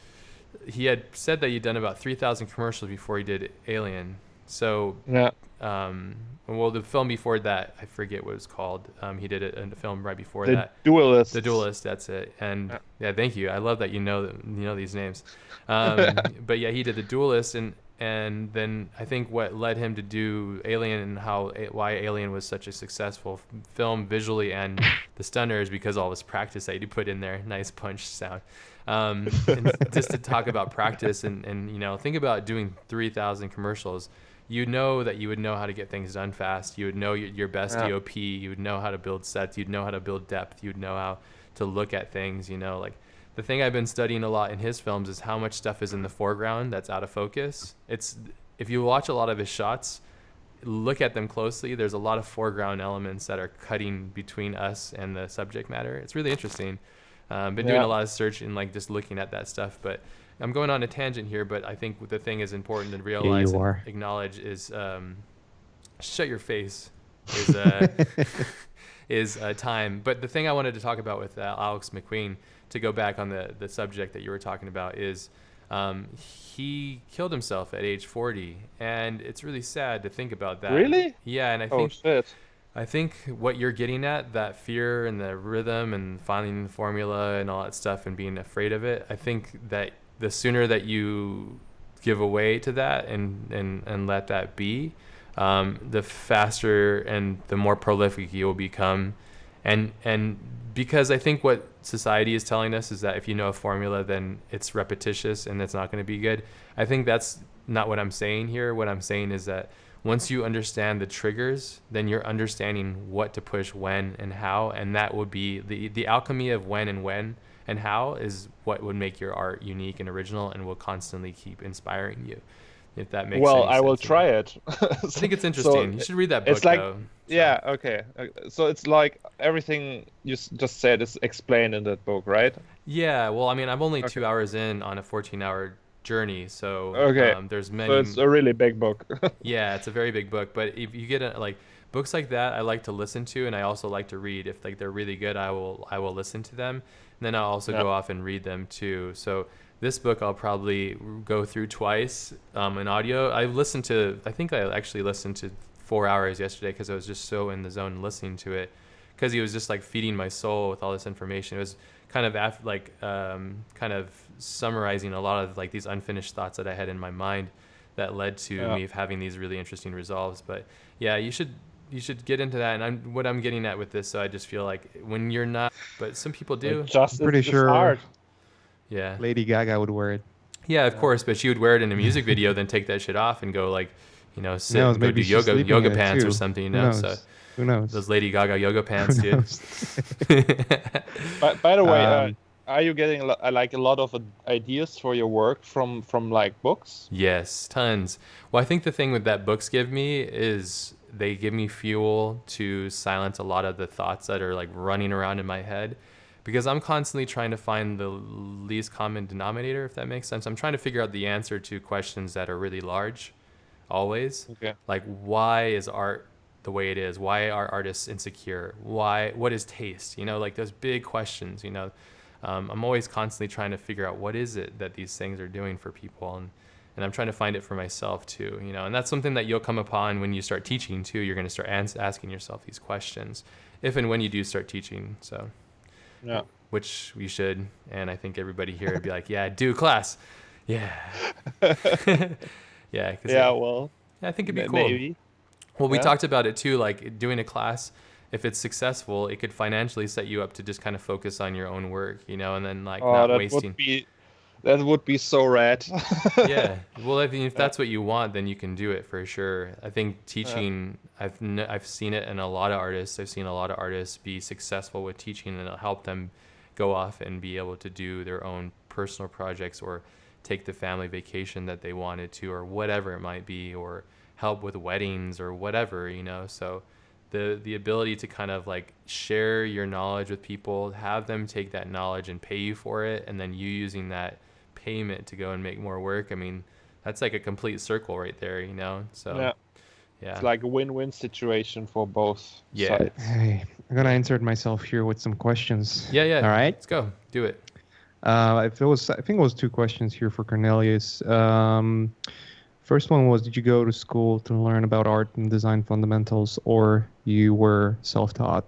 he had said that he'd done about 3,000 commercials before he did Alien. So yeah. Well, the film before that, I forget what it was called. He did it in the film right before The that. Duelist. The Duelist, that's it. And yeah, thank you. I love that you know these names. But yeah, he did The Duelist, and then I think what led him to do Alien and why Alien was such a successful film visually and the stunner is because all this practice that you put in there. Nice punch sound. And just to talk about practice and think about doing 3,000 commercials. You know that you would know how to get things done fast. You would know your best DOP. You would know how to build sets. You'd know how to build depth. You'd know how to look at things. Like the thing I've been studying a lot in his films is how much stuff is in the foreground that's out of focus. If you watch a lot of his shots, look at them closely. There's a lot of foreground elements that are cutting between us and the subject matter. It's really interesting. Been doing a lot of search and like just looking at that stuff, but I'm going on a tangent here, but I think the thing is important to realize and acknowledge is shut your face is time. But the thing I wanted to talk about with Alex McQueen, to go back on the subject that you were talking about, is he killed himself at age 40, and it's really sad to think about that. Really? Yeah, and I think what you're getting at, that fear and the rhythm and finding the formula and all that stuff and being afraid of it, I think that the sooner that you give away to that and let that be, the faster and the more prolific you will become. And because I think what society is telling us is that if you know a formula, then it's repetitious and it's not going to be good. I think that's not what I'm saying here. What I'm saying is that once you understand the triggers, then you're understanding what to push when and how, and that would be the alchemy of when and how is what would make your art unique and original and will constantly keep inspiring you, if that makes sense. Well, I will try it. I think it's interesting. You should read that book, it's like, though. Yeah, okay. So it's like everything you just said is explained in that book, right? Yeah, well, I mean, I'm only 2 hours in on a 14-hour journey, so there's many. So it's a really big book. Yeah, it's a very big book, but if you get books like that, I like to listen to, and I also like to read. If they're really good, I will listen to them. And then I'll also go off and read them too. So this book I'll probably go through twice in audio. I think I actually listened to 4 hours yesterday because I was just so in the zone listening to it, because he was just like feeding my soul with all this information. It was kind of summarizing a lot of like these unfinished thoughts that I had in my mind that led to me having these really interesting resolves. But yeah, you should get into that. And what I'm getting at with this, so I just feel like when you're not, but some people do. I'm pretty sure. Yeah. Lady Gaga would wear it. Yeah, of course, but she would wear it in a music video, then take that shit off and go like, you know, Who sit knows? and go do Maybe she's yoga sleeping in it pants or too. something, you Who know. So knows? Who knows? those Lady Gaga yoga pants, Who dude. knows? By the way, Um, are you getting like a lot of ideas for your work from like books? Yes, tons. Well, I think the thing with that books give me is they give me fuel to silence a lot of the thoughts that are like running around in my head, because I'm constantly trying to find the least common denominator, if that makes sense. I'm trying to figure out the answer to questions that are really large, always. Okay. Like, why is art the way it is? Why are artists insecure? What is taste? You know, like those big questions, you know. I'm always constantly trying to figure out what is it that these things are doing for people, and I'm trying to find it for myself too, you know. And that's something that you'll come upon when you start teaching too. You're going to start asking yourself these questions, if and when you do start teaching. So, Yeah. which we should, and I think everybody here would be like, yeah, do class, yeah, yeah, because Yeah. Well, I think it'd be cool. maybe. Well, we Yeah. talked about it too, like doing a class, if it's successful, it could financially set you up to just kind of focus on your own work, you know, and then like Oh, not that wasting. would be so rad. Yeah. Well, I mean, if that's what you want, then you can do it for sure. I think teaching, I've seen it in a lot of artists. I've seen a lot of artists be successful with teaching, and it'll help them go off and be able to do their own personal projects, or take the family vacation that they wanted to, or whatever it might be, or help with weddings or whatever, you know. So the ability to kind of like share your knowledge with people, have them take that knowledge and pay you for it, and then you using that payment to go and make more work. I mean, that's like a complete circle right there, you know. So Yeah. yeah. It's like a win-win situation for both Yeah. sides. hey, I'm gonna insert myself here with some questions. Yeah. All right. Let's go. Do it. I think it was two questions here for Cornelius. First one was, did you go to school to learn about art and design fundamentals, or you were self-taught?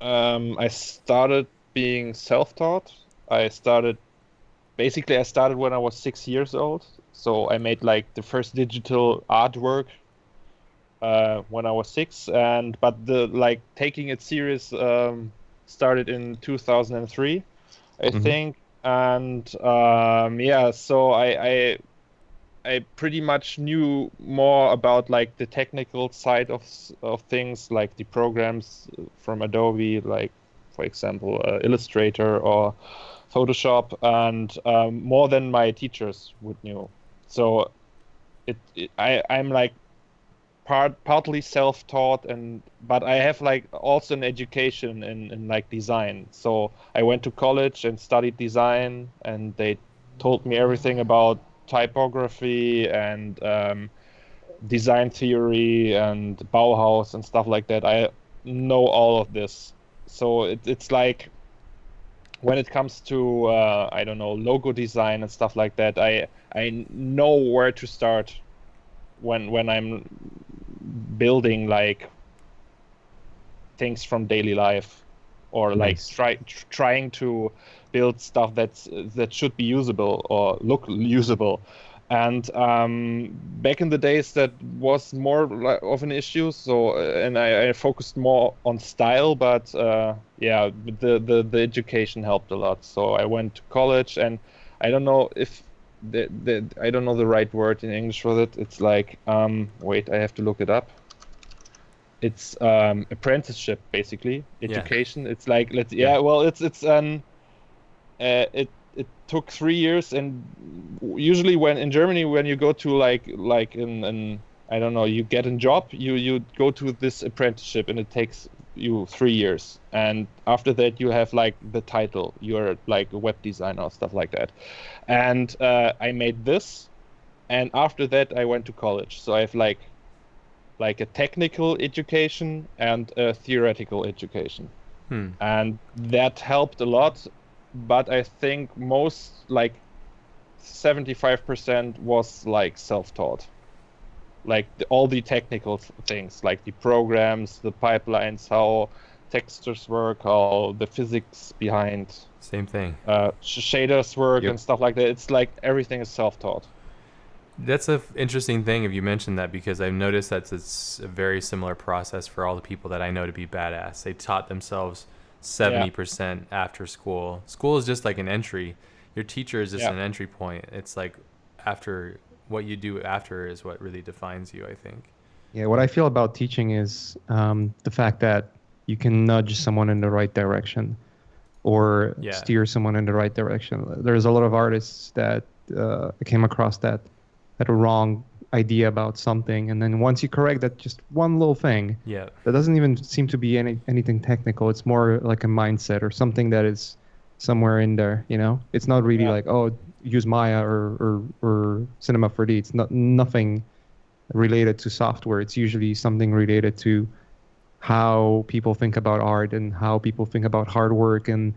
I started being self-taught. I started when I was 6 years old. So I made like the first digital artwork when I was 6, but the like taking it serious started in 2003, I think. And yeah, so I pretty much knew more about like the technical side of things, like the programs from Adobe, like for example Illustrator or Photoshop, and more than my teachers would know. So I'm like partly self-taught, but I have like also an education in like design. So I went to college and studied design, and they told me everything about typography and design theory and Bauhaus and stuff like that. I know all of this. So it's like when it comes to I don't know, logo design and stuff like that, I know where to start when I'm building like things from daily life, or like Nice. trying to build stuff that should be usable or look usable. And back in the days, that was more of an issue. So and I focused more on style, but yeah, the education helped a lot. So I went to college, and I don't know if I don't know the right word in English for that. It's like wait, I have to look it up. It's apprenticeship, basically, education. It's like well, it's an it took 3 years, and usually when in Germany, when you go to like in I don't know, you get a job, you go to this apprenticeship, and it takes you 3 years, and after that you have like the title, you're like a web designer or stuff like that. And I made this, and after that I went to college. So I have like a technical education and a theoretical education. And that helped a lot. But I think most, like 75%, was like self-taught, like all the technical things, like the programs, the pipelines, how textures work, how the physics behind Same thing. Shaders work. Yep. And stuff like that. It's like everything is self-taught. That's an interesting thing if you mentioned that, because I've noticed that it's a very similar process for all the people that I know to be badass. They taught themselves 70% after school. School is just like an entry. Your teacher is just an entry point. It's like after what you do after is what really defines you, I think. Yeah, what I feel about teaching is the fact that you can nudge someone in the right direction or steer someone in the right direction. There's a lot of artists that I came across that had a wrong idea about something, and then once you correct that just one little thing, that doesn't even seem to be anything technical. It's more like a mindset or something that is somewhere in there. It's not really like, oh, use Maya or Cinema 4D. It's nothing related to software. It's usually something related to how people think about art and how people think about hard work and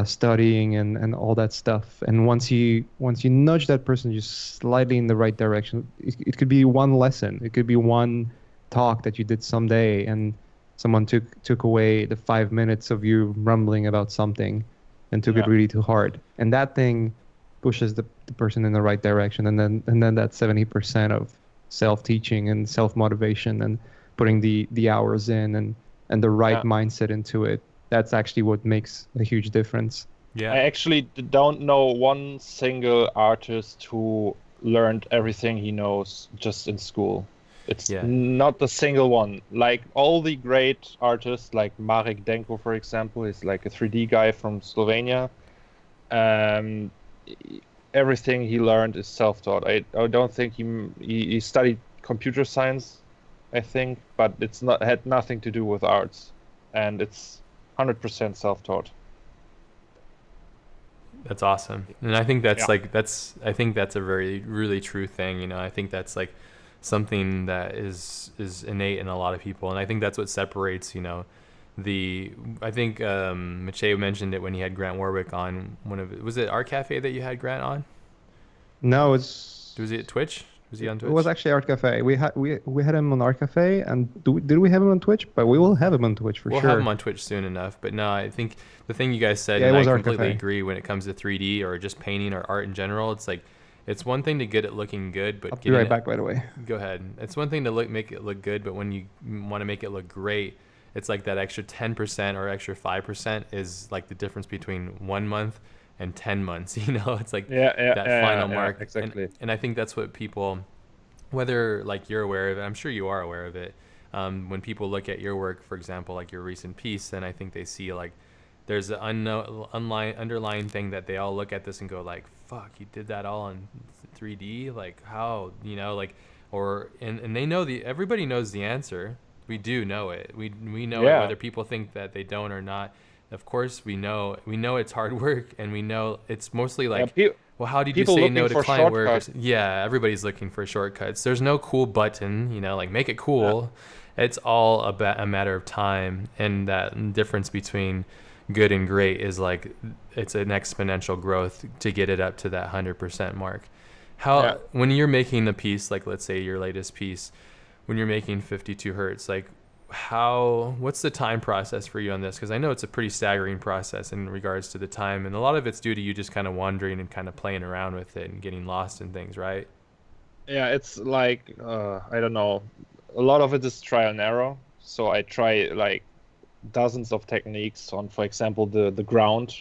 studying and all that stuff. And once you nudge that person just slightly in the right direction, it could be one lesson, it could be one talk that you did someday, and someone took away the 5 minutes of you rumbling about something and took it really too hard, and that thing pushes the person in the right direction. And then that 70% of self-teaching and self-motivation and putting the hours in and the right mindset into it, that's actually what makes a huge difference. I actually don't know one single artist who learned everything he knows just in school. It's not a single one. Like all the great artists, like Marek Denko, for example, is like a 3D guy from Slovenia. Everything he learned is self-taught. I don't think he studied computer science, I think, but had nothing to do with arts, and it's 100% self-taught. That's awesome, and I think that's I think that's a very really true thing. I think that's like something that is innate in a lot of people, and I think that's what separates. I think Maciej mentioned it when he had Grant Warwick on was it Art Cafe that you had Grant on? No, was it Twitch? Was he on Twitch? It was actually Art Cafe. We had him on Art Cafe, and did we have him on Twitch? But we will have him on Twitch for sure. We'll have him on Twitch soon enough. But no, I think the thing you guys said, and I completely agree when it comes to 3D or just painting or art in general, it's like it's one thing to get it looking good, but I'll be right back, by the way. Go ahead. It's one thing to make it look good, but when you want to make it look great, it's like that extra 10% or extra 5% is like the difference between 1 month and 10 months. It's like that final mark. Exactly. And I think that's what people, whether like you're aware of it, I'm sure you are aware of it. When people look at your work, for example, like your recent piece, then I think they see like there's an underlying thing that they all look at this and go like, fuck, you did that all on 3D? Like how, and they know everybody knows the answer. We do know it. We know it, whether people think that they don't or not. Of course, we know it's hard work, and we know it's mostly like, well, how did you say no to client work? Everybody's looking for shortcuts. There's no cool button, like make it cool. Yeah. It's all a matter of time, and that difference between good and great is like it's an exponential growth to get it up to that 100% mark. When you're making a piece, like let's say your latest piece, when you're making 52 hertz, like what's the time process for you on this? Because I know it's a pretty staggering process in regards to the time, and a lot of it's due to you just kind of wandering and kind of playing around with it and getting lost in things, right? Yeah, it's like I don't know, a lot of it is trial and error. So I try like dozens of techniques on, for example, the ground.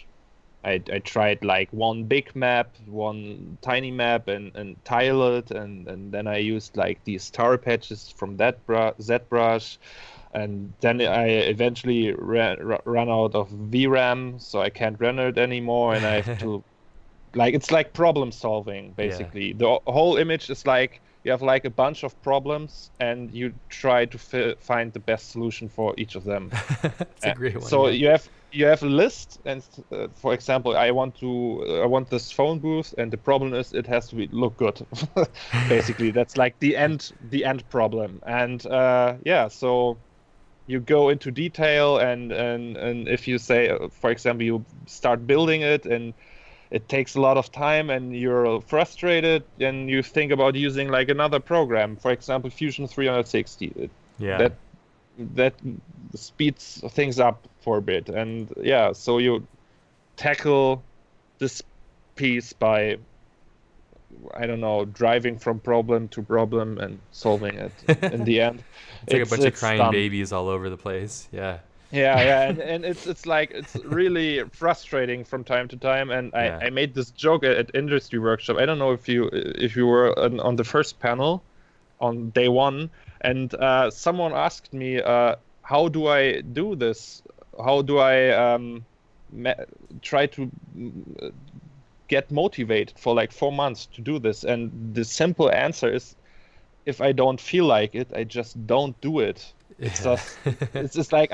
I tried like one big map, one tiny map, and tile it, and then I used like these star patches from that ZBrush, and then I eventually ran out of VRAM, so I can't render it anymore, and I have to it's like problem solving basically. Yeah. The whole image is like you have like a bunch of problems, and you try to find the best solution for each of them. That's a great one. So you have a list, and for example, I want this phone booth, and the problem is it has to look good. Basically, that's like the end problem. And so you go into detail, and if you say, for example, you start building it, and it takes a lot of time, and you're frustrated, and you think about using like another program, for example, Fusion 360. That speeds things up for a bit, and so you tackle this piece by, I don't know, driving from problem to problem and solving it. In the end, it's like a bunch of crying babies all over the place. Yeah, and it's like it's really frustrating from time to time. And I made this joke at industry workshop. I don't know if you were on the first panel on day one, and someone asked me, how do I do this? How do I try to get motivated for like 4 months to do this? And the simple answer is, if I don't feel like it, I just don't do it. It's just it's just like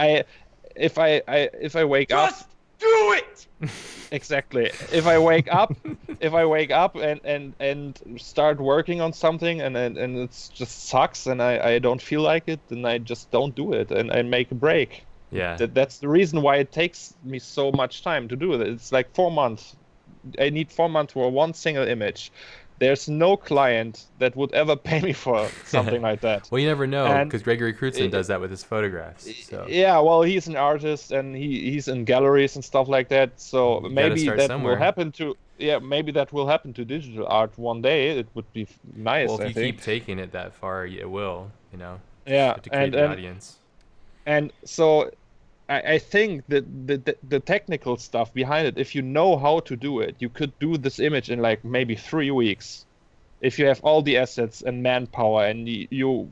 if I wake up, Just do it. exactly. If I wake up and start working on something and it just sucks and I don't feel like it, then I just don't do it and I make a break. Yeah. That's the reason why it takes me so much time to do it. It's like 4 months. I need 4 months for one single image. There's no client that would ever pay me for something like that. Well, you never know, because Gregory Crutzen does that with his photographs. So. Yeah, well, he's an artist and he's in galleries and stuff like that. So maybe that somewhere. will happen to maybe that will happen to digital art one day. It would be nice. Well, if I you think. keep taking it that far, it will. You know. Yeah, to create an audience. And so I think that the technical stuff behind it, if you know how to do it, you could do this image in like maybe 3 weeks. If you have all the assets and manpower and you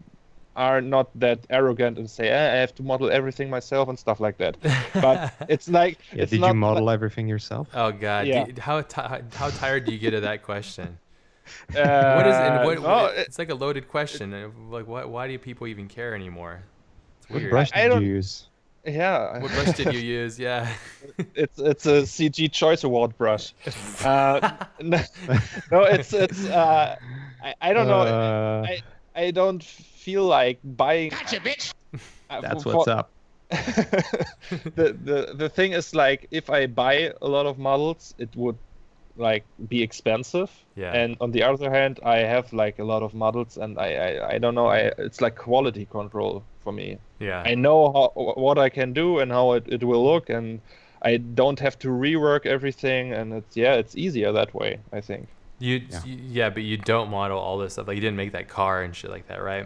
are not that arrogant and say, I have to model everything myself and stuff like that. But it's like... Did you model everything yourself? Oh, God. Yeah. How tired do you get of that question? It's like a loaded question. Like, why do people even care anymore? It's weird. What brush did you use? Yeah. What brush did you use? Yeah. It's a CG Choice Award brush. No, it's I don't know. I don't feel like buying. Gotcha, bitch. That's what's up. The thing is, like, if I buy a lot of models, it would like be expensive. Yeah. And on the other hand, I have like a lot of models, and I don't know. It's like quality control for me. Yeah. I know what I can do and how it will look, and I don't have to rework everything, and it's easier that way, I think. But you don't model all this stuff. Like, you didn't make that car and shit like that, right?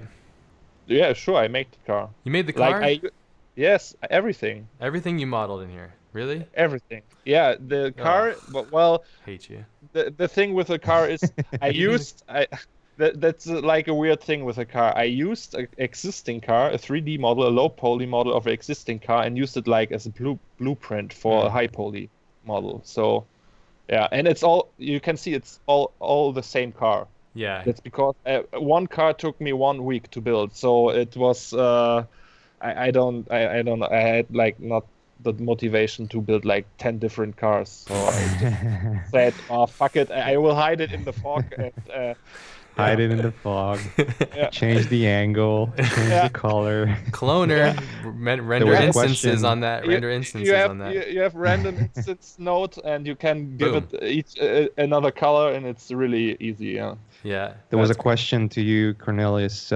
Yeah, sure, I made the car. You made the car? Yes, everything. Everything you modeled in here. Really? Everything. Yeah, the car, but well, hate you. The thing with the car is that's like a weird thing with a car. I used an existing car, a 3D model, a low poly model of an existing car, and used it like as a blueprint for a high poly model. So, yeah, and it's all, you can see it's all the same car. Yeah. That's because one car took me 1 week to build. So it was I had like not the motivation to build like 10 different cars. So I just said, oh, fuck it, I will hide it in the fog and hide it in the fog. Change the angle, change the color. Cloner, render instances on that. You have random instance node, and you can give it each another color, and it's really easy. Yeah. Yeah. There was a question to you, Cornelius.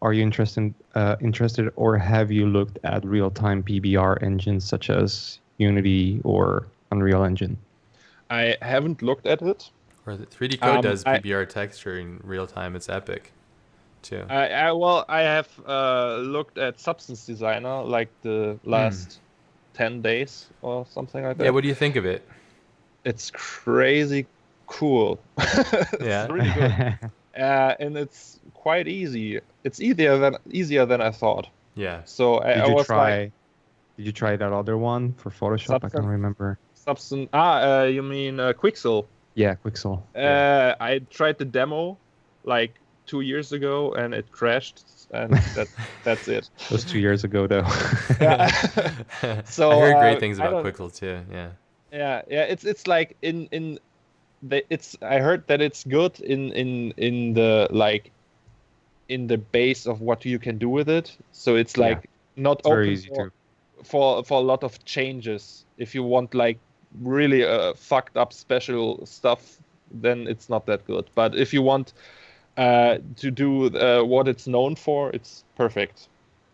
Are you interested, or have you looked at real-time PBR engines such as Unity or Unreal Engine? I haven't looked at it. Or the 3D Code does PBR texture in real time. It's epic, too. I have looked at Substance Designer like the last 10 days or something like that. Yeah, what do you think of it? It's crazy cool. It's really good. And it's quite easy. It's easier than I thought. Yeah. So did you try that other one for Photoshop? I can't remember. Substance. You mean Quixel? Yeah, Quixel. I tried the demo like 2 years ago, and it crashed, and that's it. It was 2 years ago, though. Yeah. So I heard great things about Quixel too. Yeah. Yeah. It's like I heard that it's good in the like in the base of what you can do with it. So it's like not it's open very easy for a lot of changes. If you want like really fucked up special stuff, then it's not that good. But if you want to do what it's known for, it's perfect.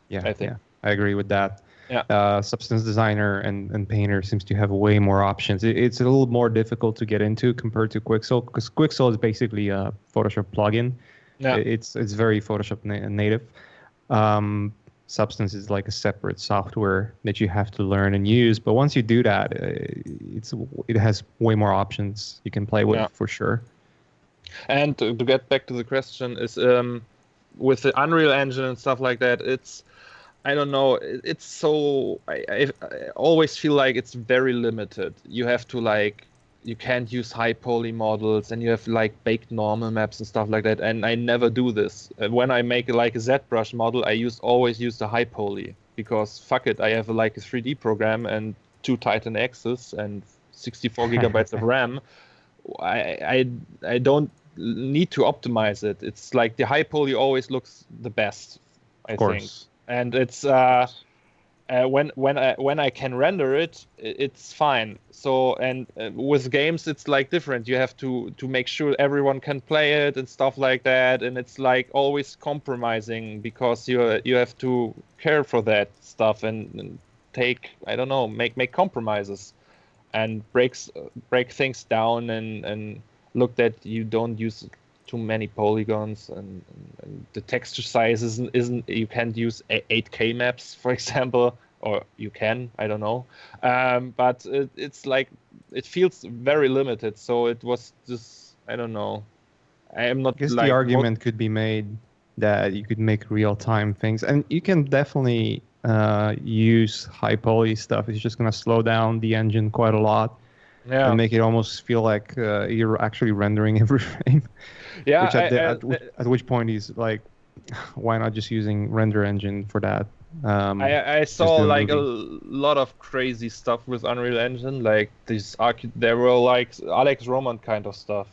Yeah, I think. Yeah, I agree with that. Yeah. Substance Designer and Painter seems to have way more options. It's a little more difficult to get into compared to Quixel, because Quixel is basically a Photoshop plugin. Yeah. It's very Photoshop native. Substance is like a separate software that you have to learn and use. But once you do that, it has way more options you can play with for sure. And to get back to the question is with the Unreal Engine and stuff like that, it's, I don't know, it's so, I always feel like it's very limited. You have to like, you can't use high poly models, and you have like baked normal maps and stuff like that. And I never do this. When I make like a ZBrush model, I always use the high poly, because fuck it, I have like a 3D program and 2 Titan X's and 64 gigabytes of RAM. I don't need to optimize it. It's like the high poly always looks the best, I think. And it's when I can render it, it's fine. So, and with games it's like different. You have to make sure everyone can play it and stuff like that, and it's like always compromising, because you have to care for that stuff and take, I don't know, make compromises and break things down and look that you don't use too many polygons, and the texture size isn't you can't use 8K maps, for example, or you can, I don't know, but it's like, it feels very limited. So it was just, I don't know, I am not. I guess like, the argument could be made that you could make real-time things, and you can definitely use high poly stuff. It's just going to slow down the engine quite a lot. Yeah. And make it almost feel like you're actually rendering every frame. Yeah. Which at which point he's like, why not just using render engine for that? I saw like a lot of crazy stuff with Unreal Engine, like there were like Alex Roman kind of stuff,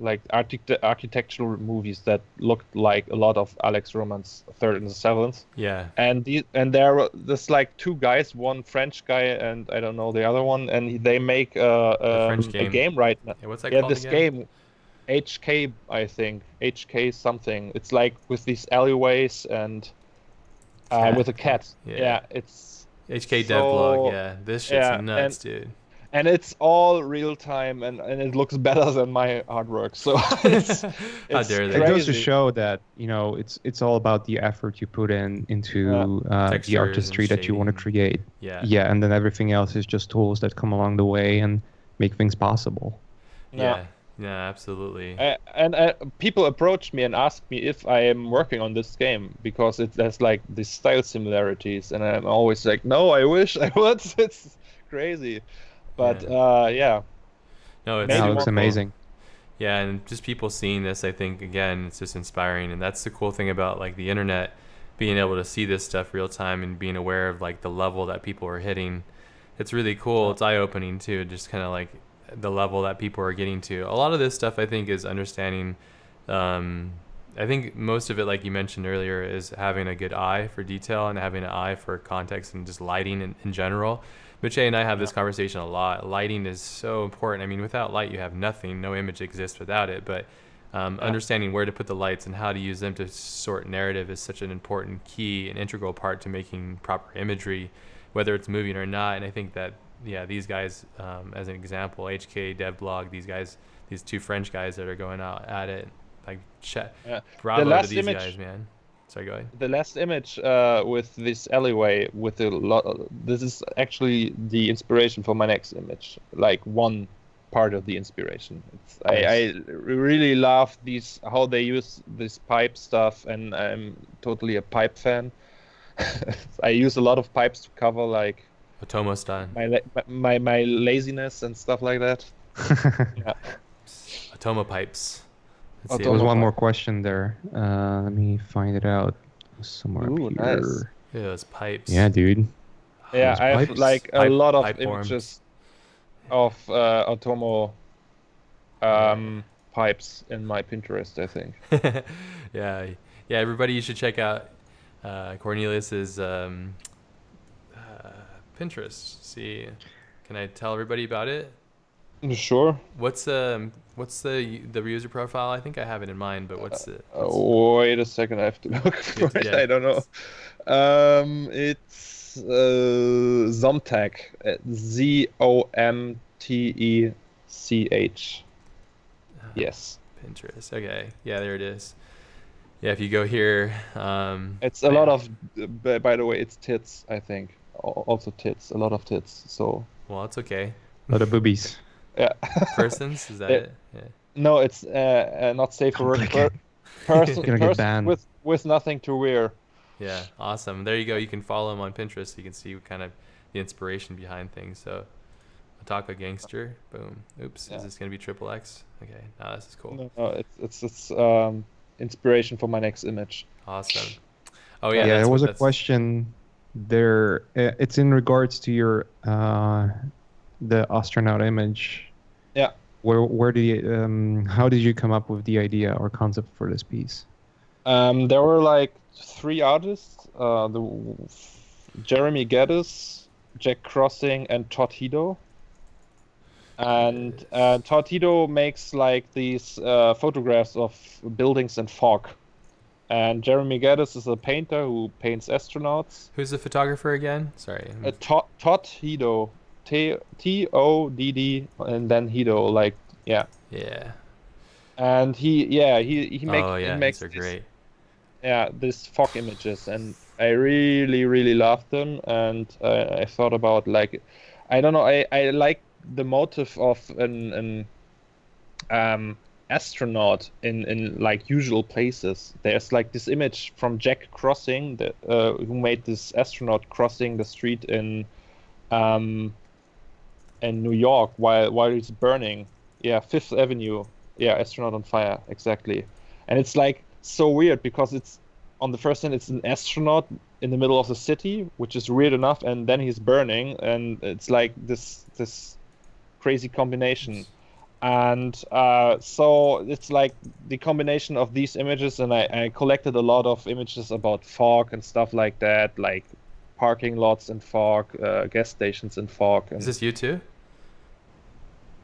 like architectural movies that looked like a lot of Alex Roman's Third and the Seventh. Yeah. And there's like 2 guys, one French guy and I don't know the other one, and they make a game right now. Yeah, what's that called this again? game, HK, I think, HK something. It's like with these alleyways and with a cat. Yeah, it's HK Devlog. Yeah, this shit's nuts, dude. And it's all real time, and it looks better than my artwork. So it's how dare they? It goes to show that, you know, it's all about the effort you put into the artistry that you want to create. Yeah, and then everything else is just tools that come along the way and make things possible. Yeah, absolutely. And people approach me and ask me if I am working on this game, because it has like these style similarities, and I'm always like, no, I wish I would. It's crazy. But No, it looks amazing. Yeah, and just people seeing this, I think, again, it's just inspiring. And that's the cool thing about like the internet, being able to see this stuff real time and being aware of like the level that people are hitting. It's really cool. It's eye-opening too, just kind of like the level that people are getting to. A lot of this stuff, I think, is understanding. I think most of it, like you mentioned earlier, is having a good eye for detail and having an eye for context and just lighting in general. Miche and I have this conversation a lot. Lighting is so important. I mean, without light, you have nothing. No image exists without it. But understanding where to put the lights and how to use them to sort narrative is such an important key and integral part to making proper imagery, whether it's moving or not. And I think that, these guys, as an example, HK Devblog, these 2 French guys that are going out at it, like, bravo to these guys, man. Sorry, go ahead. The last image with this alleyway with this is actually the inspiration for my next image. Like one part of the inspiration. I really love how they use this pipe stuff, and I'm totally a pipe fan. I use a lot of pipes to cover like Otomo style. My laziness and stuff like that. Otomo pipes. There was one more question there. Let me find it out somewhere up here. Nice. Yeah, those pipes. Yeah, dude. Yeah, I have like a lot of images of Otomo pipes in my Pinterest, I think. Yeah. Everybody, you should check out Cornelius's Pinterest. See, can I tell everybody about it? Sure. What's the user profile? I think I have it in mind, but what's it? Wait a second, I have to look for it. I don't know. It's Zomtech. ZOMTECH. Yes. Pinterest. Okay. Yeah, there it is. Yeah, if you go here, It's a lot of, by the way, it's tits, I think. Also tits, a lot of tits. So, well, it's okay. A lot of boobies. yeah. Persons, is that It- it? Yeah. No, it's not safe for work. Complicated. Person, Gonna get persons banned. with nothing to wear. Yeah, awesome. There you go. You can follow him on Pinterest. So you can see kind of the inspiration behind things. So, Ataka Gangster. Boom. Oops. Yeah. Is this gonna be triple X? Okay. Now this is cool. No, it's inspiration for my next image. Awesome. Oh yeah. Yeah, that's there was what, a question there. It's in regards to your the astronaut image. Yeah. Where do you how did you come up with the idea or concept for this piece? There were like 3 artists, Jeremy Geddes, Jack Crossing, and Todd Hido. And Todd Hido makes like these photographs of buildings in fog. And Jeremy Geddes is a painter who paints astronauts. Who's the photographer again? Sorry. Todd Hido, Todd, and then Hido, like yeah. Yeah. And he makes Oh yeah. he makes These are these- great. yeah, these fog images, and I really love them. And I thought about like, I don't know, I like the motive of an astronaut in like usual places. There's like this image from Jack Crossing, who made this astronaut crossing the street in New York while it's burning. Yeah, Fifth Avenue. Yeah, astronaut on fire, exactly. And it's like so weird because it's on the first hand it's an astronaut in the middle of the city, which is weird enough, and then he's burning, and it's like this crazy combination. And so it's like the combination of these images, and I collected a lot of images about fog and stuff like that, like parking lots in fog, gas stations in fog. And Is this you too?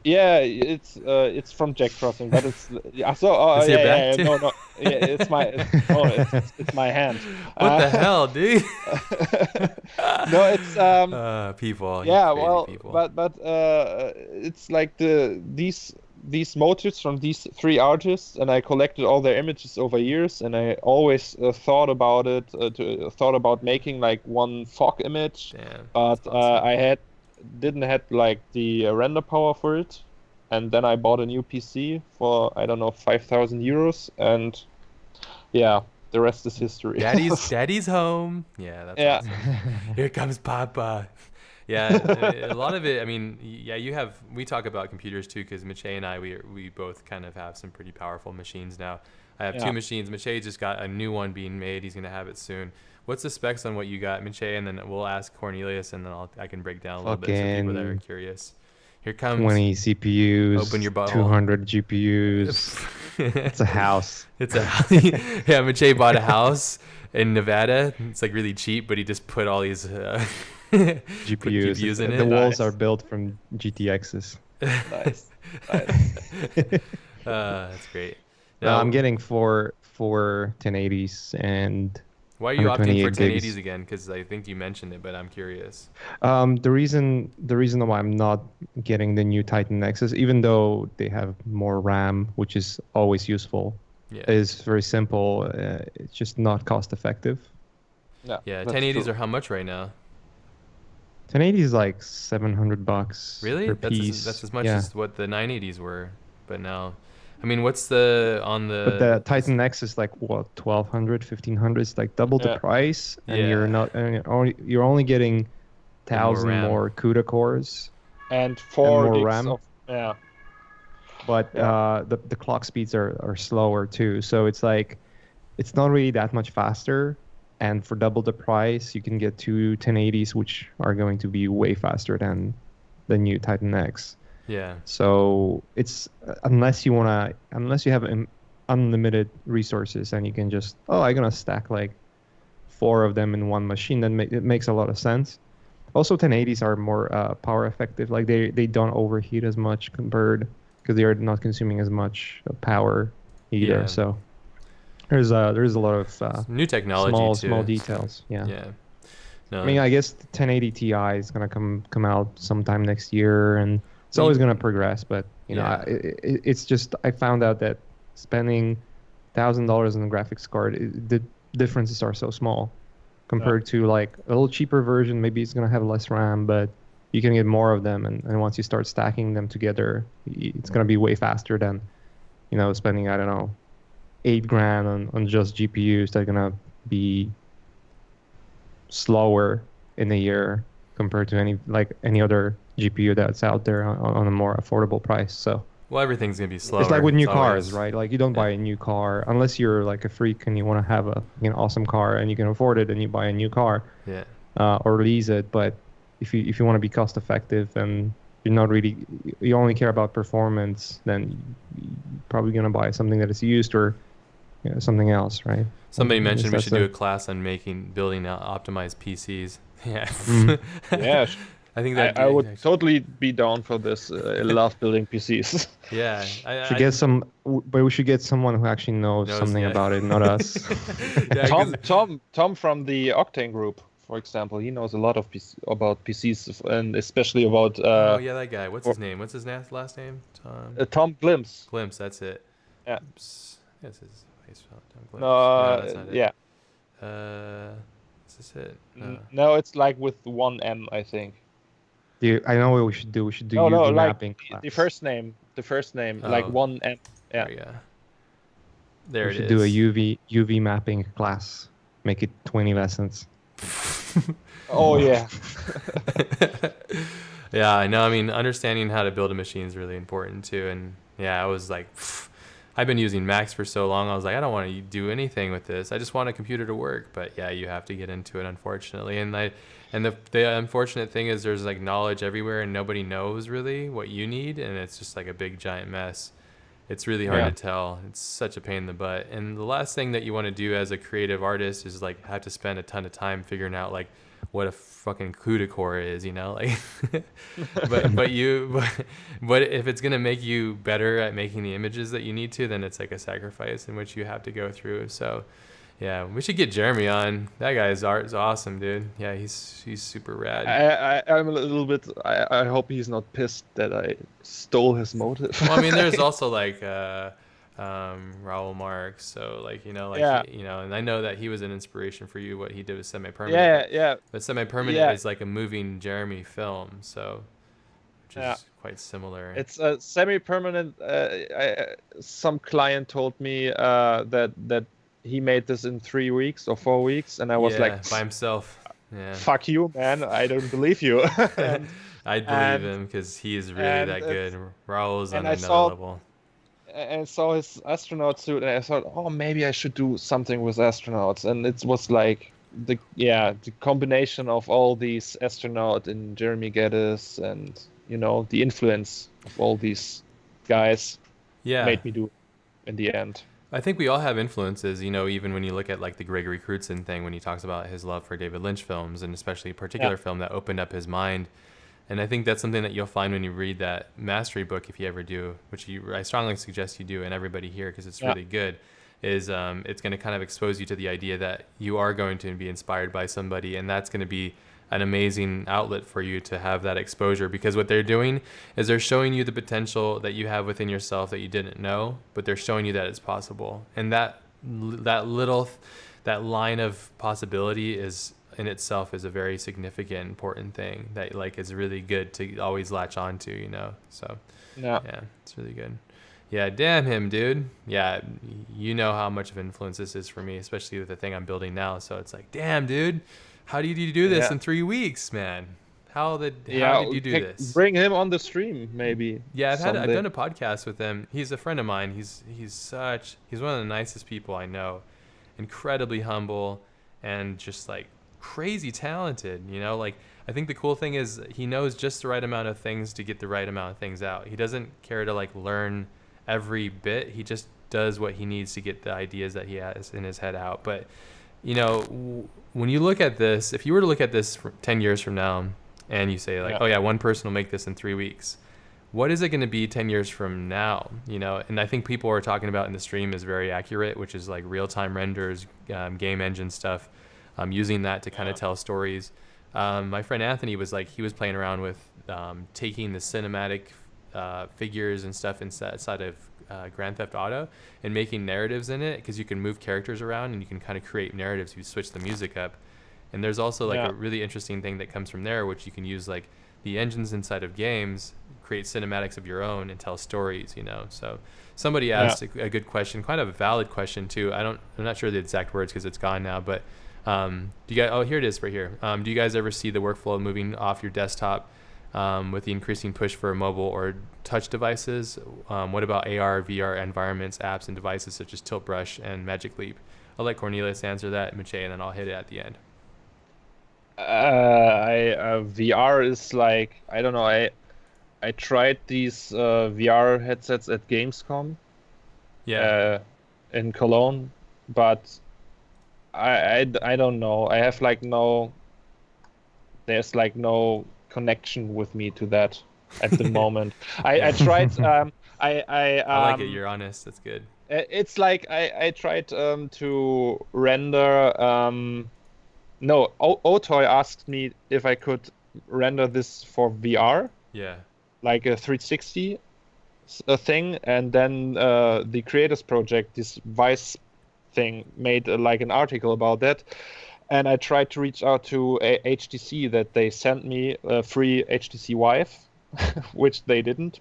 yeah, it's from Jack Crossing, but it's yeah. So Is it your yeah, back too? no, yeah, it's my it's my hand. What the hell, dude? No, it's People. you yeah, crazy well, people. but it's like these motifs from these 3 artists, and I collected all their images over years, and I always thought about it, thought about making like one fog image, Damn. but that's awesome. I didn't have like the render power for it, and then I bought a new PC for I don't know 5,000 euros, and yeah, the rest is history. Daddy's home. Yeah, that's Yeah. awesome. Here comes Papa. Yeah, a lot of it. I mean, yeah, we talk about computers too, because Maciej and I, we both kind of have some pretty powerful machines now. I have 2 machines. Maciej just got a new one being made. He's gonna have it soon. What's the specs on what you got, Maciej? And then we'll ask Cornelius, and then I can break down a little bit for people that are curious. Here comes 20 CPUs, Open your butthole. 200 GPUs. It's a house. It's a yeah. Maciej bought a house in Nevada. It's like really cheap, but he just put all these GPUs in The it. walls Nice. are built from GTXs. Nice. That's great. No, Now, I'm getting four 1080s and why are you opting for 128 1080s gigs. again? Because I think you mentioned it, but I'm curious. the reason why I'm not getting the new Titan Nexus, even though they have more RAM, which is always useful, Yeah, is very simple. It's just not cost effective. yeah. that's 1080s true. are how much right now? 1080 is like $700 Really? per That's piece. that's as much yeah. as what the 980s were, but now, I mean, what's the on the? But the Titan Nexus is like what, 1,200, 1,500. It's like double the Yeah. price, and Yeah. you're only getting The more 1,000 RAM. more CUDA cores. And 4 more gigs RAM. of yeah. But the clock speeds are slower too, so it's like it's not really that much faster, and for double the price you can get 2 1080s which are going to be way faster than the new Titan X. Yeah. So it's unless you have unlimited resources and you can just I'm gonna stack like 4 of them in one machine, then it makes a lot of sense. Also 1080s are more power effective, like they don't overheat as much compared, because they are not consuming as much power either. Yeah. So there's a lot of New technology too. small details. Yeah. Yeah. No, I mean, I guess the 1080 Ti is gonna come out sometime next year, and it's always gonna progress. But Yeah. it's just I found out that spending $1,000 in the graphics card, the differences are so small compared to like a little cheaper version. Maybe it's gonna have less RAM, but you can get more of them, and once you start stacking them together, it's gonna be way faster than, spending, I don't know, $8,000 on just GPUs that are gonna be slower in a year compared to any other GPU that's out there on a more affordable price. So Well, everything's gonna be slower. it's like with new cars, always, right? Like you don't buy a new car unless you're like a freak and you want to have an awesome car and you can afford it, and you buy a new car, Yeah. or lease it. But if you want to be cost effective and you only care about performance, then you're probably gonna buy something that is used or something else, right? Somebody I mentioned we guess should that's do a class on building optimized PCs. Yeah. Yeah, I think that I would totally be down for this. I love building PCs. Yeah. But we should get someone who actually knows something yeah. about it, not us. Yeah, 'cause- Tom from the Octane group, for example, he knows a lot of about PCs and especially about oh yeah, that guy. What's his name? What's his last name? Tom Glimpse. Glimpse. That's it. Yeah. Oops. Yes, his face fell. Tom Glimpse. No, that's not it. yeah. Is this it? No, it's like with one M, I think. I know what we should do. We should do No, UV like mapping class. the first name, like Oh. one M. Yeah. There we go. There We it should is. do a UV mapping class. Make it 20 lessons. Oh yeah. Yeah, I know. I mean, understanding how to build a machine is really important too. And yeah, I was like, I've been using Macs for so long. I was like, I don't want to do anything with this. I just want a computer to work. But yeah, you have to get into it, unfortunately. And the unfortunate thing is there's like knowledge everywhere and nobody knows really what you need. And it's just like a big giant mess. It's really hard to tell. It's such a pain in the butt. And the last thing that you want to do as a creative artist is like have to spend a ton of time figuring out like what a fucking CUDA core is, like, but if it's going to make you better at making the images that you need to, then it's like a sacrifice in which you have to go through. So yeah, we should get Jeremy on. That guy's art is awesome, dude. Yeah, he's super rad. I'm a little bit. I hope he's not pissed that I stole his motive. Well, I mean, there's also like Raoul Marx, so like and I know that he was an inspiration for you. What he did with semi-permanent. Yeah. But semi-permanent is like a moving Jeremy film, so which is quite similar. It's a semi-permanent. Some client told me that he made this in 3 weeks or 4 weeks, and I was like, by himself. Yeah. Fuck you, man! I don't believe you. I believe him because he is really that good. Raul's on another level. And I saw his astronaut suit, and I thought, oh, maybe I should do something with astronauts. And it was like the combination of all these astronauts and Jeremy Geddes, and the influence of all these guys made me do it in the end. I think we all have influences, even when you look at like the Gregory Crutzen thing, when he talks about his love for David Lynch films, and especially a particular film that opened up his mind. And I think that's something that you'll find when you read that mastery book, if you ever do, which I strongly suggest you do, and everybody here, because it's really good, is it's going to kind of expose you to the idea that you are going to be inspired by somebody, and that's going to be an amazing outlet for you to have that exposure, because what they're doing is they're showing you the potential that you have within yourself that you didn't know, but they're showing you that it's possible. And that line of possibility is in itself is a very significant, important thing that like is really good to always latch on to, so yeah, it's really good. Yeah, damn him, dude. Yeah, you know how much of influence this is for me, especially with the thing I'm building now. So it's like, damn, dude, how did you do this in 3 weeks, man? How did you do this? Bring him on the stream, maybe. Yeah, I've done a podcast with him. He's a friend of mine. He's one of the nicest people I know. Incredibly humble and just like crazy talented, like I think the cool thing is he knows just the right amount of things to get the right amount of things out. He doesn't care to like learn every bit. He just does what he needs to get the ideas that he has in his head out. But when you look at this, if you were to look at this 10 years from now and you say like, oh yeah, one person will make this in 3 weeks, what is it going to be 10 years from now? And I think people are talking about in the stream is very accurate, which is like real-time renders, game engine stuff, using that to kind of tell stories. My friend Anthony was like, he was playing around with taking the cinematic figures and stuff inside of Grand Theft Auto and making narratives in it, because you can move characters around and you can kind of create narratives. You switch the music up, and there's also like a really interesting thing that comes from there, which you can use like the engines inside of games, create cinematics of your own and tell stories, you know. So somebody asked a good question, kind of a valid question too. I'm not sure the exact words because it's gone now, but do you guys, oh, here it is right here. Do you guys ever see the workflow of moving off your desktop with the increasing push for mobile or touch devices? What about AR, VR environments, apps, and devices such as Tilt Brush and Magic Leap? I'll let Cornelius answer that, Maciej, and then I'll hit it at the end. VR is like, I don't know. I tried these VR headsets at Gamescom. Yeah. In Cologne, but I don't know. I have like there's like no connection with me to that at the moment. I tried. I like it. You're honest. That's good. It's like I tried to render. No, Otoy asked me if I could render this for VR. Yeah. Like a 360 thing, and then the Creators Project, this Vice thing, made like an article about that. And I tried to reach out to HTC that they sent me a free HTC Vive, which they didn't.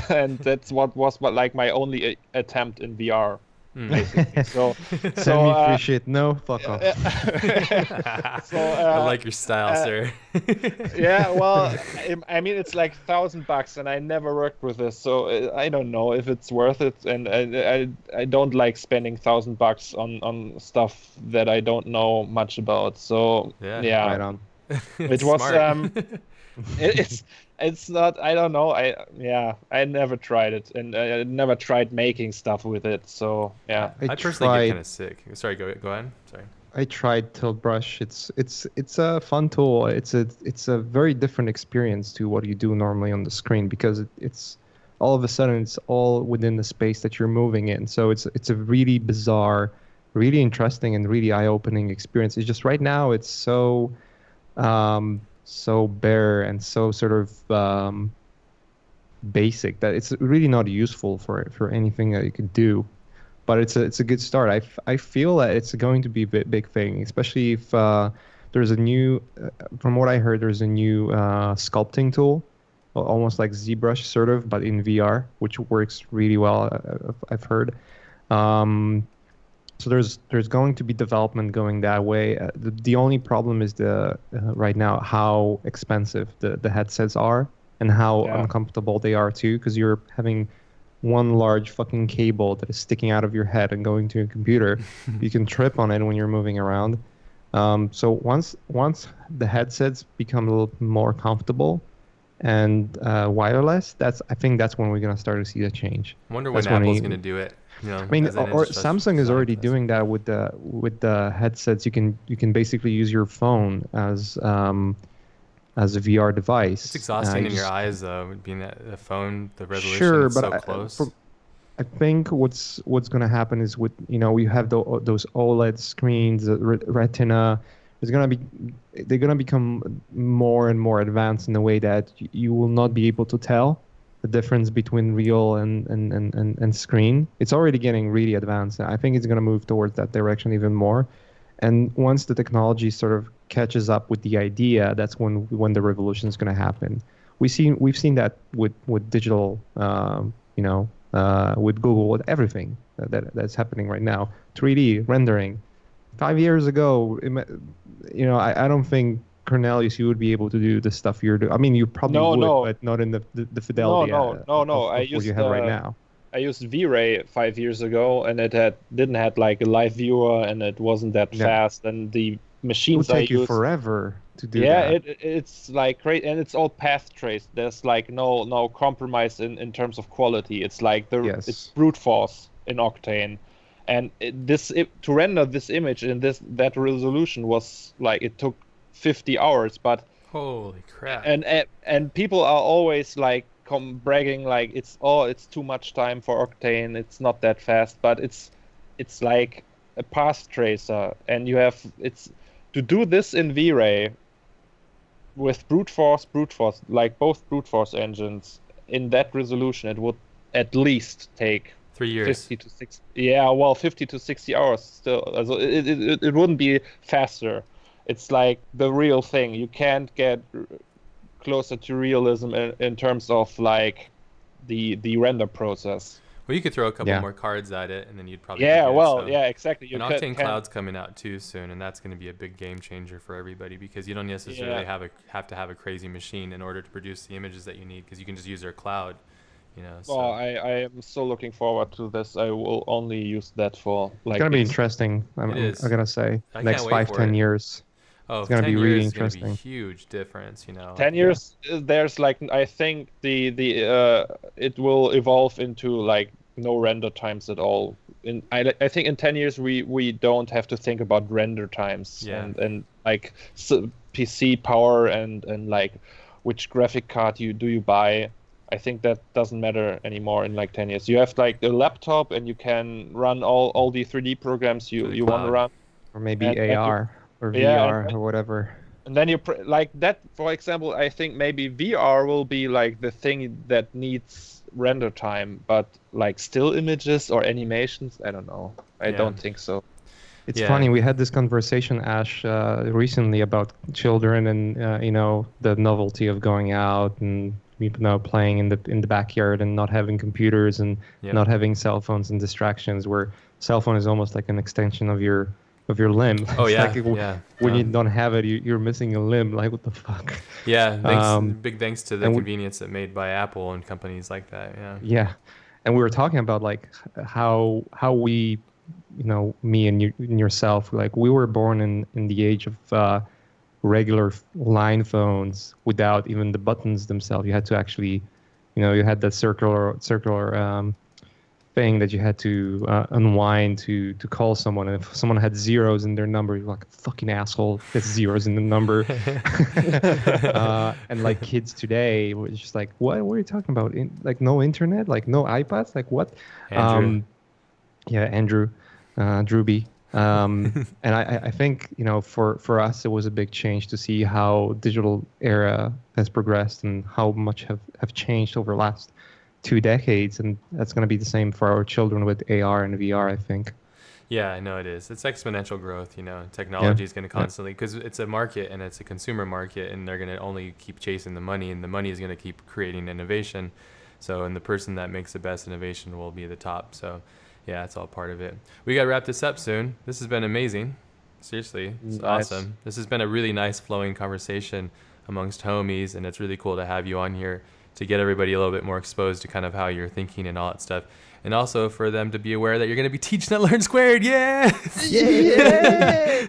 And that's what was like my only attempt in VR. Basically. So Send me free shit. No, fuck off. I like your style, sir. Yeah, well, I mean, it's like $1,000, and I never worked with this, so I don't know if it's worth it. And I don't like spending $1,000 on stuff that I don't know much about. So yeah. Right on. It was it's not, I don't know. I never tried it, and I never tried making stuff with it. So yeah. I personally get kind of sick. Sorry, go ahead. Sorry. I tried Tilt Brush. It's a fun tool. It's a very different experience to what you do normally on the screen, because it's all of a sudden it's all within the space that you're moving in. So it's a really bizarre, really interesting, and really eye-opening experience. It's just right now it's so bare and so sort of basic that it's really not useful for anything that you could do. But it's a good start. I feel that it's going to be a big thing, especially if there's a new, from what I heard, there's a new sculpting tool, almost like ZBrush sort of, but in VR, which works really well. I've heard. So there's going to be development going that way. The only problem is right now how expensive the headsets are and how uncomfortable they are too, because you're having one large fucking cable that is sticking out of your head and going to a computer. You can trip on it when you're moving around. So once the headsets become a little more comfortable and wireless, I think that's when we're gonna start to see the change. I wonder when Apple's gonna do it. You know, I mean, or Samsung is already doing that with the headsets. You can basically use your phone as a VR device. It's exhausting in your eyes, though, being the phone, the resolution sure, but so close. I think what's going to happen is we have those OLED screens, Retina. They're going to become more and more advanced in the way that you will not be able to tell the difference between real and screen. It's already getting really advanced. I think it's going to move towards that direction even more. And once the technology sort of catches up with the idea, that's when the revolution is going to happen. We've seen that with digital, with Google, with everything that's happening right now. 3D rendering. 5 years ago, I don't think, Cornelius, you would be able to do the stuff you're doing. I mean, you probably would, but not in the fidelity of what you have right now. I used V-Ray 5 years ago, and it didn't have like a live viewer, and it wasn't that fast. And the machines it would take you forever to do that. Yeah, it's like great, and it's all path traced. There's like no compromise in terms of quality. It's like it's brute force in Octane, and to render this image in that resolution was like, it took 50 hours. But holy crap! And people are always like bragging like it's too much time for Octane, it's not that fast, but it's like a path tracer, and to do this in V-Ray with brute force, like both brute force engines, in that resolution, it would at least take 3 years. 50 to 60. Yeah, well, 50 to 60 hours still. Also, it wouldn't be faster. It's like the real thing. You can't get closer to realism in terms of like the render process. Well, you could throw a couple Yeah. more cards at it, and then you'd probably Yeah, be good, well, so. yeah, exactly. You And can, Octane Cloud's coming out too soon, and that's going to be a big game changer for everybody because you don't necessarily have to have a crazy machine in order to produce the images that you need because you can just use their cloud, you know. So. Well, I am so looking forward to this. I will only use that for like. It's gonna be interesting. It is. I gotta say, I next can't wait 5, for 10 it. years. Oh, It's gonna 10 be really years is going to be interesting. huge difference, you know. 10 years, there's like I think the it will evolve into like no render times at all. I think in 10 years we don't have to think about render times and like PC power and like which graphic card you buy. I think that doesn't matter anymore in like 10 years. You have like a laptop and you can run all the 3D programs you want to run. Or maybe And, like, AR or yeah, VR or whatever. And then like that, for example, I think maybe VR will be like the thing that needs render time, but like still images or animations, I don't know. I don't think so. It's funny. We had this conversation, Ash, recently about children and you know, the novelty of going out and playing in the backyard and not having computers and not having cell phones and distractions. Where cell phone is almost like an extension of your limb. Oh It's yeah, like when you don't have it, you're missing a limb. Like what the fuck? Yeah, big thanks to the convenience that made by Apple and companies like that. Yeah, and we were talking about like how we, you know, me and yourself, like we were born in the age of regular line phones without even the buttons themselves. You had to actually, you know, you had that circular thing that you had to unwind to call someone, and if someone had zeros in their number, you're like, fucking asshole, there's zeros in the number. And like kids today, it's just like, what are you talking about? Like no internet, like no iPads, like what? Andrew. Andrew, Drewby. And I think, you know, for us, it was a big change to see how digital era has progressed and how much have changed over the last 2 decades, and that's going to be the same for our children with AR and VR, I think. Yeah, I know it is. It's exponential growth, you know. Technology is going to constantly, because it's a market and it's a consumer market, and they're going to only keep chasing the money, and the money is going to keep creating innovation. So, and the person that makes the best innovation will be the top. So, yeah, it's all part of it. We got to wrap this up soon. This has been amazing. Seriously, it's awesome. This has been a really nice flowing conversation amongst homies, and it's really cool to have you on here to get everybody a little bit more exposed to kind of how you're thinking and all that stuff. And also for them to be aware that you're going to be teaching at Learn Squared. Yeah! Yeah!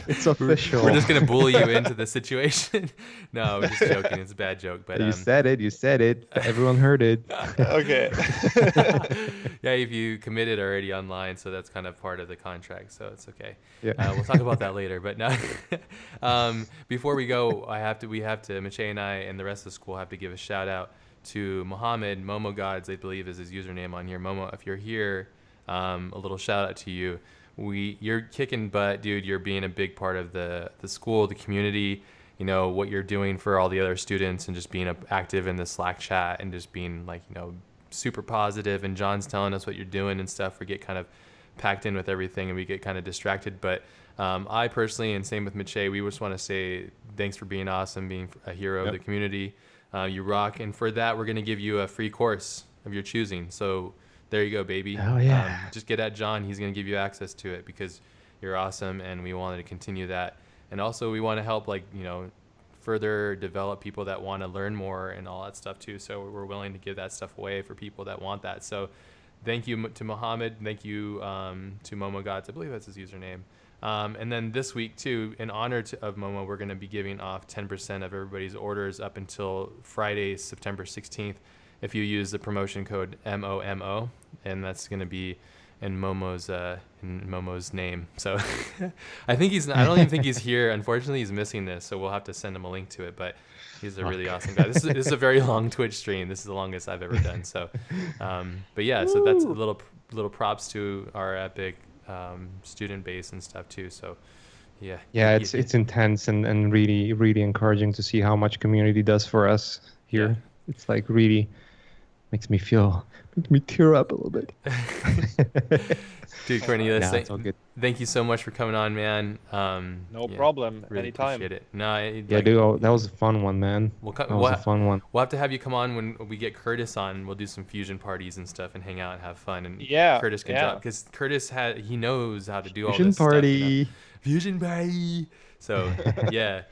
It's official. We're just going to bully you into the situation. No, we're just joking. It's a bad joke. But You said it. Everyone heard it. Okay. Yeah, if you committed already online, so that's kind of part of the contract, so it's okay. Yeah. We'll talk about that later. But no, before we go, Maciej and I and the rest of the school have to give a shout out to Mohammed, Momo Gods, I believe is his username on here. Momo, if you're here, a little shout out to you. You're kicking butt, dude. You're being a big part of the school, the community, you know, what you're doing for all the other students, and just being active in the Slack chat and just being like, you know, super positive. And John's telling us what you're doing and stuff. We get kind of packed in with everything and we get kind of distracted. But I personally, and same with Maciej, we just want to say thanks for being awesome, being a hero of the community. You rock. And for that, we're going to give you a free course of your choosing. So there you go, baby. Oh, yeah. Just get at John. He's going to give you access to it because you're awesome, and we wanted to continue that. And also, we want to help, like, you know, further develop people that want to learn more and all that stuff too. So we're willing to give that stuff away for people that want that. So thank you to Mohammed. Thank you to Momo Gods. I believe that's his username. And then this week too, in honor of Momo, we're going to be giving off 10% of everybody's orders up until Friday, September 16th. If you use the promotion code MOMO, and that's going to be in Momo's name. So I don't even think he's here. Unfortunately, he's missing this, so we'll have to send him a link to it. But he's a really awesome guy. This is a very long Twitch stream. This is the longest I've ever done. So, but yeah, so that's a little props to our epic student base and stuff too. So yeah, it's intense and really, really encouraging to see how much community does for us here. it's like really makes me tear up a little bit. Dude, Cornelius, Nah, it's all good. thank you so much for coming on, man. No problem. Really Anytime. appreciate it. No, Yeah, dude, that was a fun one, man. That was a fun one. We'll have to have you come on when we get Curtis on. We'll do some fusion parties and stuff and hang out and have fun. And Curtis can drop, because Curtis he knows how to do all this stuff. Fusion party. So yeah,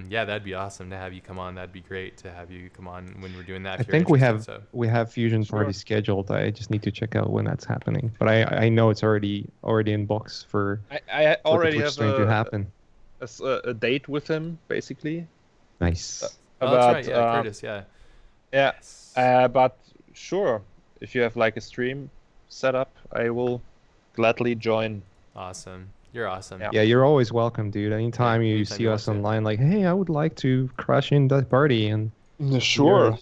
that'd be awesome to have you come on. That'd be great to have you come on when we're doing that. I think we have fusion party scheduled. I just need to check out when that's happening. But I know it's already in box for. I already have to happen. A date with him, basically. Nice. That's right. Yeah, Curtis. Yeah. Yeah. But sure, if you have like a stream set up, I will gladly join. Awesome. You're awesome. Yeah, you're always welcome, dude. Anytime you see us online, like, hey, I would like to crash in that party, and sure,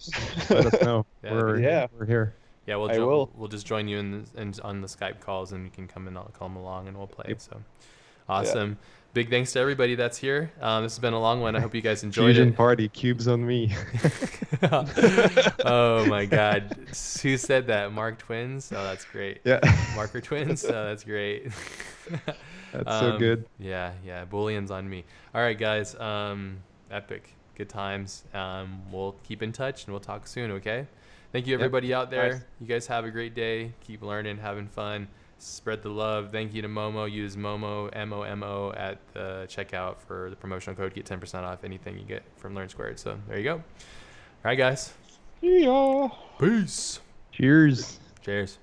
let us know. We're here. Yeah, we'll just join you on the Skype calls, and you can come along, and we'll play. Yep. So awesome. Yeah. Big thanks to everybody that's here. This has been a long one. I hope you guys enjoyed Fusion party, cubes on me. Oh my God. Who said that? Mark Twins? Oh, that's great. Yeah. Marker Twins? Oh, that's great. That's so good. Yeah. Booleans on me. All right, guys. Epic. Good times. We'll keep in touch, and we'll talk soon, okay? Thank you, everybody out there. Nice. You guys have a great day. Keep learning, having fun. Spread the love. Thank you to Momo. Use Momo, MOMO, at the checkout for the promotional code. Get 10% off anything you get from Learn Squared. So there you go. All right, guys. See ya. Peace. Cheers. Cheers.